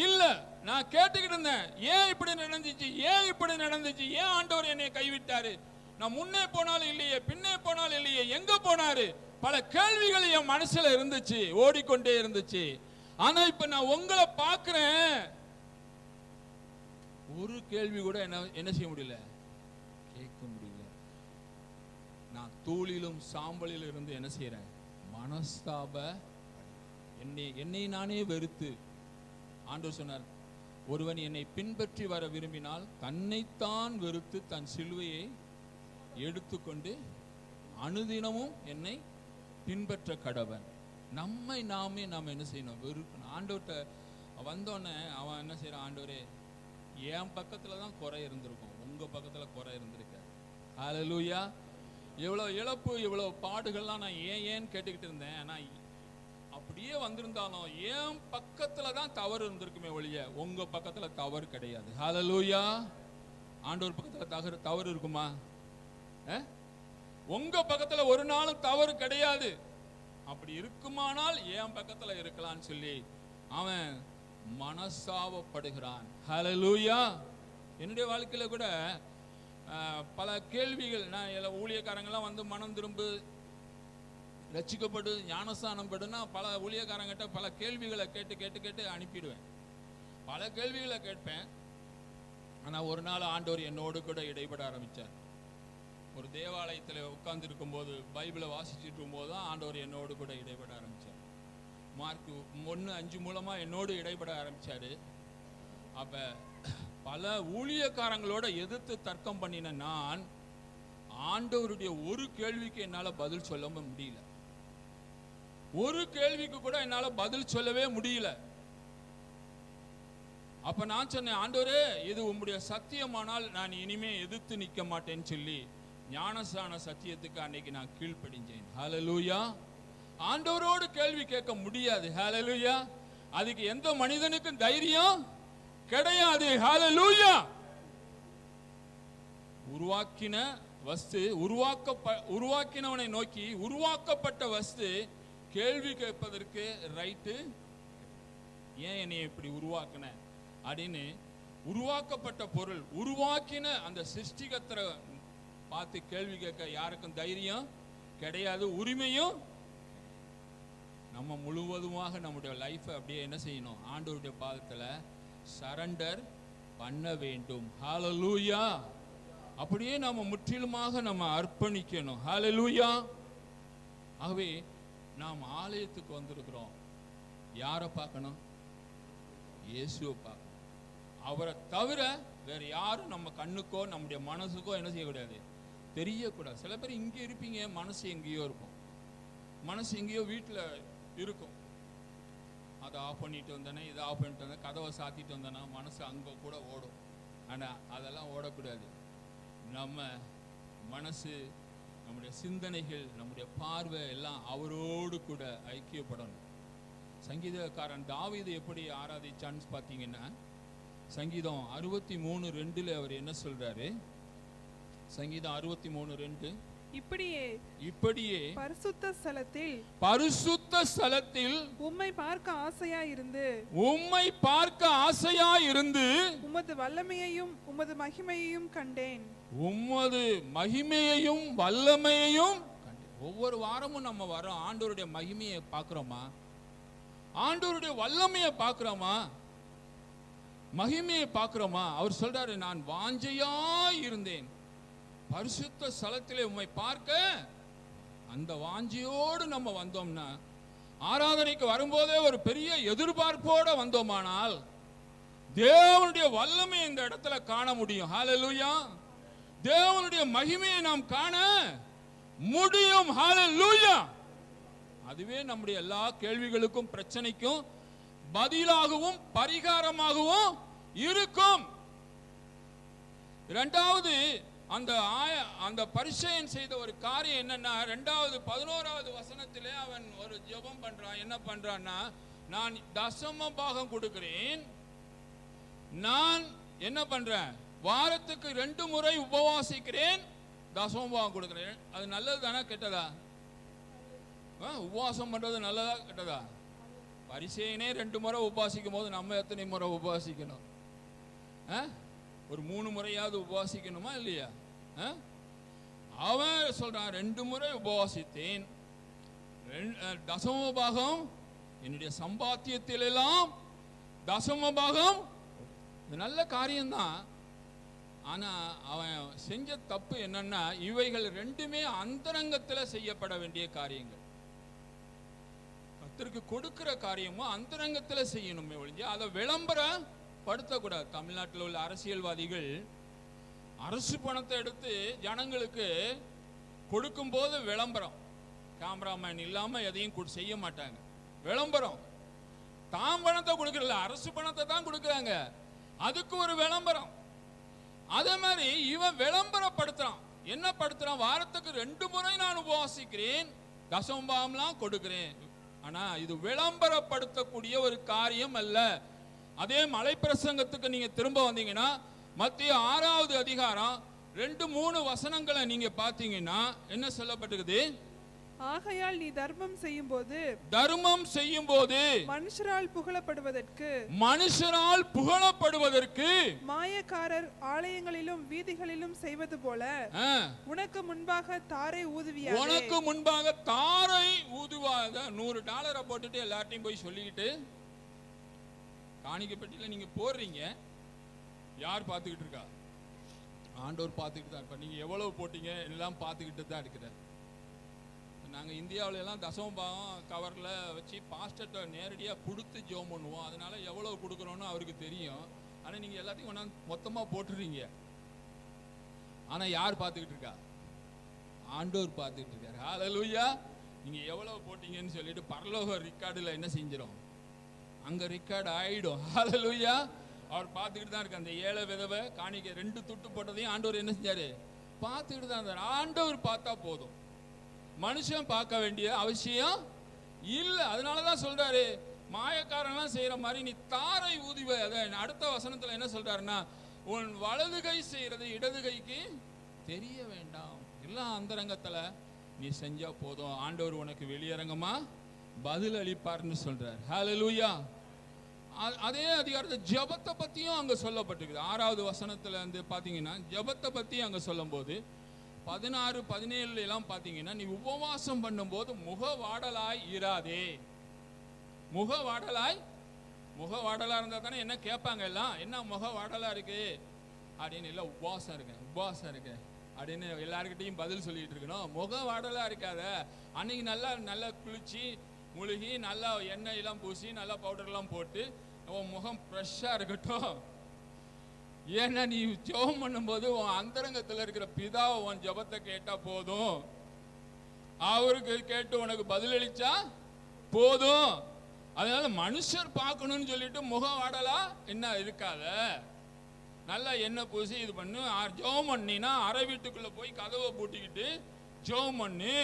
இல்ல. நான் கேட்டுக்கிட்டு இருந்தேன், ஏன் இப்படி நடந்துச்சு, ஏன் இப்படி நடந்துச்சு, ஏன் ஆண்டவர் என்னை கைவிட்டாரு, நான் முன்னே போனாலும் இல்லையே, பின்னே போனாலும் இல்லையே, எங்க போனாரு, பல கேள்விகள் என் மனசுல இருந்துச்சு, ஓடிக்கொண்டே இருந்துச்சு. ஆனா இப்ப நான் உங்களை பார்க்கிறேன், ஒரு கேள்வி கூட என்ன செய்ய முடியல, கேட்க முடியல. நான் தூளிலும் சாம்பலிலும் இருந்து என்ன செய்யறேன், மனஸ்தாப என்னை நானே வெறுத்து. ஆண்டவர் சொன்னார், ஒருவன் என்னை பின்பற்றி வர விரும்பினால் தன்னைத்தான் வெறுத்து தன் சிலுவையை எடுத்துக்கொண்டு அனுதினமும் என்னை பின்பற்ற கடவன். நம்மை நாமே நாம் என்ன செய்யணும், வெறுக்கணும். ஆண்டவர்கிட்ட வந்தோடனே அவன் என்ன செய்யறான், ஆண்டவரே என் பக்கத்துல தான் குறை இருந்திருக்கும், உங்க பக்கத்துல குறை இருந்திருக்காது. ஹல்லேலூயா. இவ்வளவு இழப்பு, இவ்வளவு பாடுகள்லாம் நான் ஏன் கேட்டுக்கிட்டு இருந்தேன். ஆனா அப்படியே வந்திருந்தாலும் என் பக்கத்துல தான் தவறு இருந்திருக்குமே ஒழிய உங்க பக்கத்துல தவறு கிடையாது. ஹல்லேலூயா. ஆண்டவர் பக்கத்துல தவறு இருக்குமா? உங்க பக்கத்துல ஒரு நாளும் தவறு கிடையாது. அப்படி இருக்குமானால் என் பக்கத்துல இருக்கலாம்னு சொல்லி அவன் மனசாவப்படுகிறான். ஹல்லேலூயா. என்னுடைய வாழ்க்கையில கூட பல கேள்விகள், நான் எல்லா ஊழியக்காரங்கெல்லாம் வந்து மனம் திரும்ப ரட்சிக்கப்படு ஞானஸ்தானம் படுனா பல ஊழியக்காரங்கிட்ட பல கேள்விகளை கேட்டு கேட்டு கேட்டு அனுப்பிடுவேன். பல கேள்விகளை கேட்பேன். ஆனா ஒரு நாள் ஆண்டவர் என்னோடு கூட இடைபட ஆரம்பிச்சார். ஒரு தேவாலயத்தில் உட்கார்ந்து இருக்கும் போது பைபிளை வாசிச்சுட்டு இருக்கும் போது தான் ஆண்டவர் என்னோடு கூட இடைபட ஆரம்பிச்சார். மார்க் 1:5 மூலமா என்னோடு இடைபட ஆரம்பிச்சாரு. அப்ப பல ஊழியக்காரங்களோட எதிர்த்து தர்க்கம் பண்ணின நான் ஆண்டவருடைய ஒரு கேள்விக்கு என்னால பதில் சொல்ல முடியல. ஒரு கேள்விக்கு கூட என்னால பதில் சொல்லவே முடியல. அப்ப நான் சொன்னேன், ஆண்டவரே இது உம்முடைய சத்தியமானால் நான் இனிமே எதிர்த்து நிற்க மாட்டேன்னு சொல்லி ஞானஸ்தான சத்தியத்துக்கு அன்னைக்கு நான் கீழ்ப்படிஞ்சேன். ஹல்லேலூயா. ஆண்டவரோடு கேள்வி கேட்க முடியாது. ஹல்லேலூயா. அதுக்கு எந்த மனிதனுக்கும் தைரியம் கிடையாது. ஹல்லேலூயா. உருவாக்கின வஸ்து உருவாக்கினவனை நோக்கி உருவாக்கப்பட்ட வஸ்து கேள்வி கேட்பதற்கு ரைட்டு. ஏன் என்னை இப்படி உருவாக்கின அப்படின்னு உருவாக்கப்பட்ட பொருள் உருவாக்கின அந்த சிருஷ்டிகத்தை பார்த்து கேள்வி கேட்க யாருக்கும் தைரியம் கிடையாது, உரிமையும். நம்ம முழுவதுமாக நம்முடைய லைஃபை அப்படியே என்ன செய்யணும், ஆண்டவருடைய பாதத்துல சரண்டர் பண்ண வேண்டும். ஹல்லேலூயா. அப்படியே நம்ம முற்றிலுமாக நம்ம அர்ப்பணிக்கணும். ஹல்லேலூயா. ஆகவே நாம் ஆலயத்துக்கு வந்திருக்கிறோம். யாரை பார்க்கணும்? இயேசுவை பார்க்கணும். அவரை தவிர வேற யாரும் நம்ம கண்ணுக்கோ நம்முடைய மனசுக்கோ என்ன செய்யக்கூடாது, தெரியக்கூடாது. சில பேர் இங்கே இருப்பீங்க, மனசு எங்கேயோ இருக்கும், மனசு எங்கேயோ வீட்டில் இருக்கும். அதை ஆஃப் பண்ணிட்டு வந்தேனே, இதை ஆஃப் பண்ணிட்டு வந்தேன், கதவை சாத்திட்டு வந்தேன்னா மனசு அங்கே கூட ஓடும். ஆனால் அதெல்லாம் ஓடக்கூடாது. நம்ம மனசு, நம்முடைய சிந்தனைகள், நம்முடைய பார்வை எல்லாம் அவரோடு கூட ஐக்கியப்படணும். சங்கீதக்காரன் தாவீது எப்படி ஆராதிச்சான்னு பார்த்தீங்கன்னா, சங்கீதம் 63:2 அவர் என்ன சொல்றாரு? சங்கீதம் 63:2, இப்படியே பரிசுத்த ஸ்தலத்தில் உம்மை பார்க்க ஆசையா இருந்து உமது வல்லமையையும் உமது மகிமையையும் கண்டேன். உமது மகிமையையும் வல்லமையையும் கண்டேன். ஒவ்வொரு வாரமும் நம்ம வரோம், ஆண்டவருடைய மகிமையை பார்க்கிறோமா? ஆண்டவருடைய வல்லமையை பார்க்கிறோமா? மகிமையை பார்க்கிறோமா? அவர் சொல்றாரு, நான் வாஞ்சையா இருந்தேன் பரிசுத்த ஸ்தலத்திலே உம்மை பார்க்க. அந்த வாஞ்சியோடு நம்ம வந்தோம்னா, ஆராதனைக்கு வரும்போதே ஒரு பெரிய எதிர்பார்ப்போட வந்தோமானால் தேவனுடைய வல்லமை இந்த இடத்துல காண முடியும். ஹல்லேலூயா. தேவனுடைய மகிமையை நாம் காண முடியும். ஹல்லேலூயா. அதுவே நம்முடைய எல்லா கேள்விகளுக்கும் பிரச்சனைக்கும் பதிலாகவும் பரிகாரமாகவும் இருக்கும். இரண்டாவது, அந்த பரிசேயன் செய்த ஒரு காரியம் என்னன்னா, 11வது வசனத்திலே அவன் ஒரு ஜெபம் பண்றான். என்ன பண்றான்னா, நான் தசம பாகம் கொடுக்கிறேன், நான் என்ன பண்றேன், வாரத்துக்கு 2 முறை உபவாசிக்கிறேன், தசம பாகம் கொடுக்கிறேன். அது நல்லது தானே கெட்டதா? உபவாசம் பண்றது நல்லதா கெட்டதா? பரிசேயனே 2 முறை உபாசிக்கும் போது நம்ம எத்தனை முறை உபாசிக்கணும்? ஒரு 3 முறையாவது உபவாசிக்கணுமா இல்லையா? அவன் சொல்றான் 2 முறை உபவாசித்தேன், தசம பாகம் என்னுடைய சம்பாத்தியத்தில் எல்லாம் தசம பாகம். நல்ல காரியம்தான். ஆனா அவன் செஞ்ச தப்பு என்னன்னா, இவைகள் 2மே அந்தரங்கத்தில் செய்யப்பட வேண்டிய காரியங்கள். கர்த்தருக்கு கொடுக்கிற காரியமும் அந்தரங்கத்தில் செய்யணுமே ஒழிஞ்சு அதை விளம்பரப்படுத்தக்கூடாது. தமிழ்நாட்டில் உள்ள அரசியல்வாதிகள் அரசு பணத்தை எடுத்து ஜனங்களுக்கு கொடுக்கும் போது விளம்பரம், கேமராமேன் இல்லாம எதையும் செய்ய மாட்டாங்க. விளம்பரம். தாம் பணத்தை கொடுக்கறல, அரசு பணத்தை தான் கொடுக்கறாங்க, அதுக்கு ஒரு விளம்பரம். அதே மாதிரி இவன் விளம்பரப்படுத்துறான். என்ன படுத்துறான்? வாரத்துக்கு 2 முறை நான் உபவாசிக்கிறேன், தசமபாகம்லாம் கொடுக்கிறேன். ஆனா இது விளம்பரப்படுத்தக்கூடிய ஒரு காரியம் அல்ல. அதே மலை பிரசங்கத்துக்கு நீங்க திரும்ப வந்தீங்கன்னா, மத்திய 6வது அதிகாரம் 2-3 வசனங்களை நீங்க பாத்தீங்கன்னா என்ன சொல்லப்பட்டிருக்குது? ஆகையால் நீ தர்மம் செய்யும் போது மனுஷரால் புகழப்படுவதற்கு மாயக்காரர் ஆலயங்களிலும் வீதிகளிலும் செய்வது போல உனக்கு முன்பாக தாரை ஊதுவியாதே. உனக்கு முன்பாக தாரை ஊதுவாத. $100 போட்டுட்டு எல்லார்ட்டையும் போய் சொல்லிக்கிட்டு காணிக்கை பெட்டியில நீங்க போடுறீங்க. யார் பார்த்துக்கிட்டு இருக்கா? ஆண்டவர் பார்த்துக்கிட்டு தான் இருப்பார். நீங்க எவ்வளவு போட்டீங்க எல்லாம் பார்த்துக்கிட்டு தான் இருக்கிறார். நாங்கள் இந்தியாவில எல்லாம் தசம பாகம் கவரில் வச்சு பாஸ்டர்கிட்ட நேரடியாக கொடுத்து ஜெபம் பண்ணுவோம். அதனால எவ்வளோ கொடுக்குறோன்னு அவருக்கு தெரியும். ஆனால் நீங்கள் எல்லாத்தையும் கொண்டாந்து மொத்தமாக போட்டுறீங்க. ஆனால் யார் பார்த்துக்கிட்டு இருக்கா? ஆண்டவர் பார்த்துக்கிட்டு இருக்காரு. ஹல்லேலூயா. நீங்கள் எவ்வளோ போட்டீங்கன்னு சொல்லிட்டு பரலோக ரெக்கார்டில் என்ன செஞ்சிடும்? அங்கே ரெக்கார்டு ஆயிடும். ஹல்லேலூயா. அவர் பார்த்துக்கிட்டு தான் இருக்கு. அந்த 7 விதவை காணிக்கை 2 துட்டு போட்டதையும் ஆண்டவர் என்ன செஞ்சாரு? பார்த்துக்கிட்டு தான் இருந்தார். ஆண்டவர் பார்த்தா போதும், மனுஷன் பார்க்க வேண்டிய அவசியம் இல்லை. அதனாலதான் சொல்றாரு, மாயக்காரன்லாம் செய்யற மாதிரி நீ தாரை ஊதிவ. அடுத்த வசனத்துல என்ன சொல்றாருன்னா, உன் வலது கை செய்யறது இடது கைக்கு தெரிய வேண்டாம். எல்லாம் அந்தரங்கத்துல நீ செஞ்சா போதும், ஆண்டவர் உனக்கு வெளியரங்கமா பதில் அளிப்பார்னு சொல்றாரு. ஹல்லேலூயா. அதே அதிகாரத்தை ஜெபத்தை பத்தியும் அங்க சொல்லப்பட்டிருக்குது. 6வது வசனத்துல வந்து பாத்தீங்கன்னா ஜெபத்தை பத்தி அங்க சொல்லும் போது 16-17 எல்லாம் பாத்தீங்கன்னா, நீ உபவாசம் பண்ணும்போது முகவாடலாய் இராதே. முகவாடலா இருந்தா தானே என்ன கேட்பாங்க எல்லாம், என்ன முகவாடலா இருக்கு அப்படின்னு. இல்லை உபவாசம் இருக்கேன் அப்படின்னு எல்லாருக்கிட்டையும் பதில் சொல்லிட்டு இருக்கணும். முகவாடலா இருக்காத. அன்னைக்கு நல்லா குளிச்சு முழுகி நல்லா எண்ணெய் எல்லாம் பூசி நல்லா பவுடர்லாம் போட்டு உன் முகம் ஃப்ரெஷ்ஷா இருக்கட்டும். ஏன்னா நீ ஜெபம் பண்ணும்போது உன் அந்தரங்கத்தில் இருக்கிற பிதாவை உன் ஜெபத்தை கேட்டா போதும், அவருக்கு கேட்டு உனக்கு பதிலளிச்சா போதும். அதனால மனுஷர் பார்க்கணும்னு சொல்லிட்டு முகவாடலா என்ன இருக்காத. நல்லா எண்ணெய் பூசி இது பண்ணு. ஜெபம் பண்ணினா அரை வீட்டுக்குள்ள போய் கதவை பூட்டிக்கிட்டு ஜெபம் பண்ணு.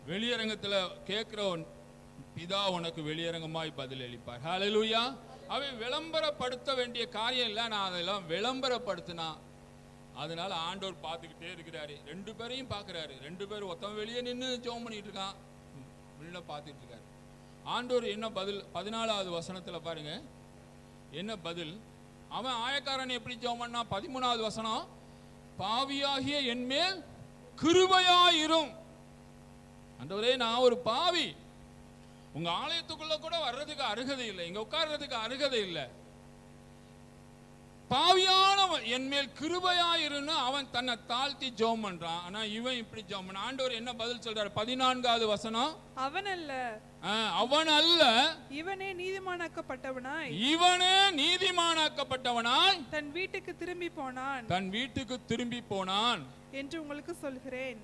வெளியரங்கத்தில் கேட்கிறவன் பிதா உனக்கு வெளியரங்கமாய் பதில் அளிப்பார். ஹல்லேலூயா. அவை விளம்பரப்படுத்த வேண்டிய காரியம் இல்லை. நான் அதெல்லாம் விளம்பரப்படுத்தினா அதனால ஆண்டவர் பார்த்துக்கிட்டே இருக்கிறாரு. 2 பேரையும் பார்க்கிறாரு. 2 பேர் ஒருத்தன் வெளியே நின்று ஜெபம் பண்ணிட்டு இருக்கான், உள்ள பார்த்துட்டு இருக்காரு. ஆண்டவர் என்ன பதில்? 14வது வசனத்துல பாருங்க என்ன பதில். அவன் ஆயக்காரன் எப்படி ஜெபம் பண்ணா? 13வது வசனம், பாவியாகிய என்மேல் கிருபையாயிரும். ஆண்டவரே நான் ஒரு பாவி, உங்க ஆலயத்துக்குள்ள கூட வர்றதுக்கு அருகதை இல்லை, இங்க உட்கார்றதுக்கு அருகதை இல்லை, பாவியான என் மேல் கிருபையாயிருன்னு அவன் தன்னை தாழ்த்தி ஜெபம் பண்றான். ஆனா இவன் இப்படி ஜெபம் பண்ண. ஆண்டவர் என்ன பதில் சொல்றாரு? 14வது வசனம், அவன் அல்ல இவனே நீதிமானாக்கப்பட்டவனாய் தன் வீட்டுக்கு திரும்பி போனான் என்று உங்களுக்கு சொல்கிறேன்.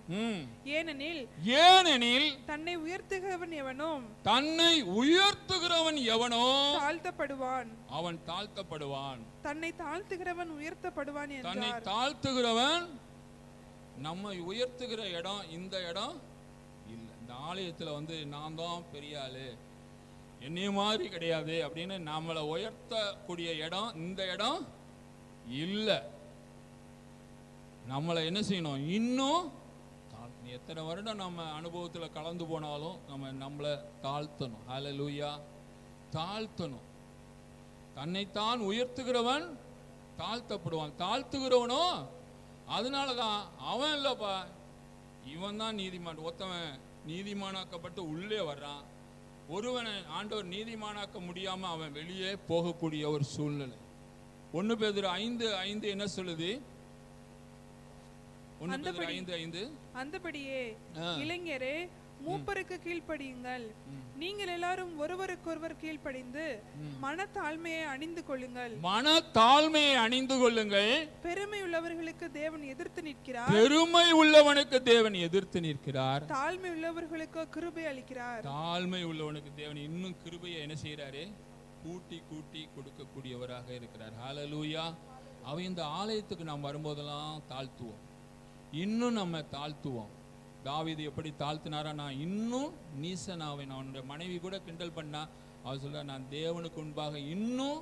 ஏனெனில் தன்னை உயர்த்துகிறவன் எவனோ அவன் தாழ்த்தப்படுவான், தன்னை தாழ்த்துகிறவன் உயர்த்தப்படுவான் என்றார். தன்னை தாழ்த்துகிறவன், நம்மை உயர்த்துகிற இடம் இந்த இடம் இல்லை. இந்த ஆலயத்துல வந்து நான் தான் பெரிய ஆளு, என்னைய மாதிரி கிடையாது அப்படின்னு நம்மளை உயர்த்தக்கூடிய இடம் இந்த இடம் இல்லை. நம்மளை என்ன செய்யணும்? இன்னும் எத்தனை வருடம் நம்ம அனுபவத்தில் கலந்து போனாலும் நம்மளை தாழ்த்தணும். ஹல்லேலூயா. தாழ்த்தணும். தன்னைத்தான் உயர்த்துகிறவன் தாழ்த்தப்படுவான், தாழ்த்துகிறவனோ அதனாலதான் அவன் இல்லப்பா இவன் தான் நீதிமான். ஒருத்தவன் நீதிமானாக்கப்பட்டு உள்ளே வர்றான், ஒருவனை ஆண்டவர் நீதிமானாக்க முடியாம அவன் வெளியே போகக்கூடிய ஒரு சூழ்நிலை. 1 பேதுரு 5:5 என்ன சொல்லுது? 1 பேதுரு 5:5 அந்தபடியே இளைஞரே மூப்பருக்கு கீழ்ப்படியுங்கள், நீங்கள் எல்லாரும் ஒருவருக்கொருவர் கீழ்ப்படிந்து மனத்தாழ்மையை அணிந்து கொள்ளுங்கள். மனத்தாழ்மையை அணிந்து கொள்ளுங்கள். பெருமை உள்ளவர்களுக்கு தேவன் எதிர்த்து நிற்கிறார், பெருமை உள்ளவனுக்கு தேவன் எதிர்த்து நிற்கிறார். தாழ்மை உள்ளவர்களுக்கு கிருபை அளிக்கிறார். தாழ்மை உள்ளவனுக்கு தேவன் இன்னும் கிருபையை என்ன செய்யறாரு? கூட்டி கூட்டி கொடுக்கக்கூடியவராக இருக்கிறார். ஹல்லேலூயா. அவன் இந்த ஆலயத்துக்கு நாம் வரும்போதெல்லாம் தாழ்த்துவோம், இன்னும் நம்ம தாழ்த்துவோம். தாவீது எப்படி தாழ்த்தினாரா? நான் இன்னும் நீசனாவேன். அவனுடைய மனைவி கூட கிண்டல் பண்ணா, அவர் சொல்ற நான் தேவனுக்கு முன்பாக இன்னும்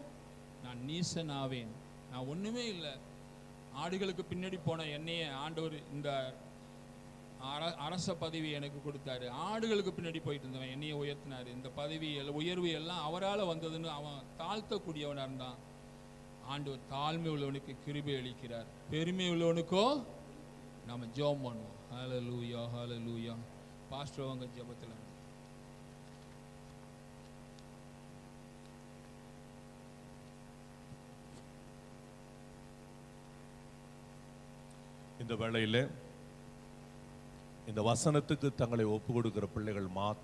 நான் நீசனாவேன். நான் ஒண்ணுமே இல்லை, ஆடுகளுக்கு பின்னாடி போன என்னைய ஆண்டவர் இந்த அரச பதவி எனக்கு கொடுத்தாரு. ஆடுகளுக்கு பின்னாடி போயிட்டு இருந்தவன் என்னைய உயர்த்தினாரு. இந்த பதவி உயர்வு எல்லாம் அவரால் வந்ததுன்னு அவன் தாழ்த்தக்கூடியவனா இருந்தான். ஆண்டவர் தாழ்மை உள்ளவனுக்கு கிருபை அளிக்கிறார், பெருமை உள்ளவனுக்கோ நாம ஜெபம் பண்ணுவோம். ஹல்லேலூயா, ஹல்லேலூயா. பாஸ்டர் அவங்க ஜெபத்துல இந்த வேளையிலே இந்த வசனத்துக்கு தங்களை ஒப்பு கொடுக்கிற பிள்ளைகள் மாத்திரம்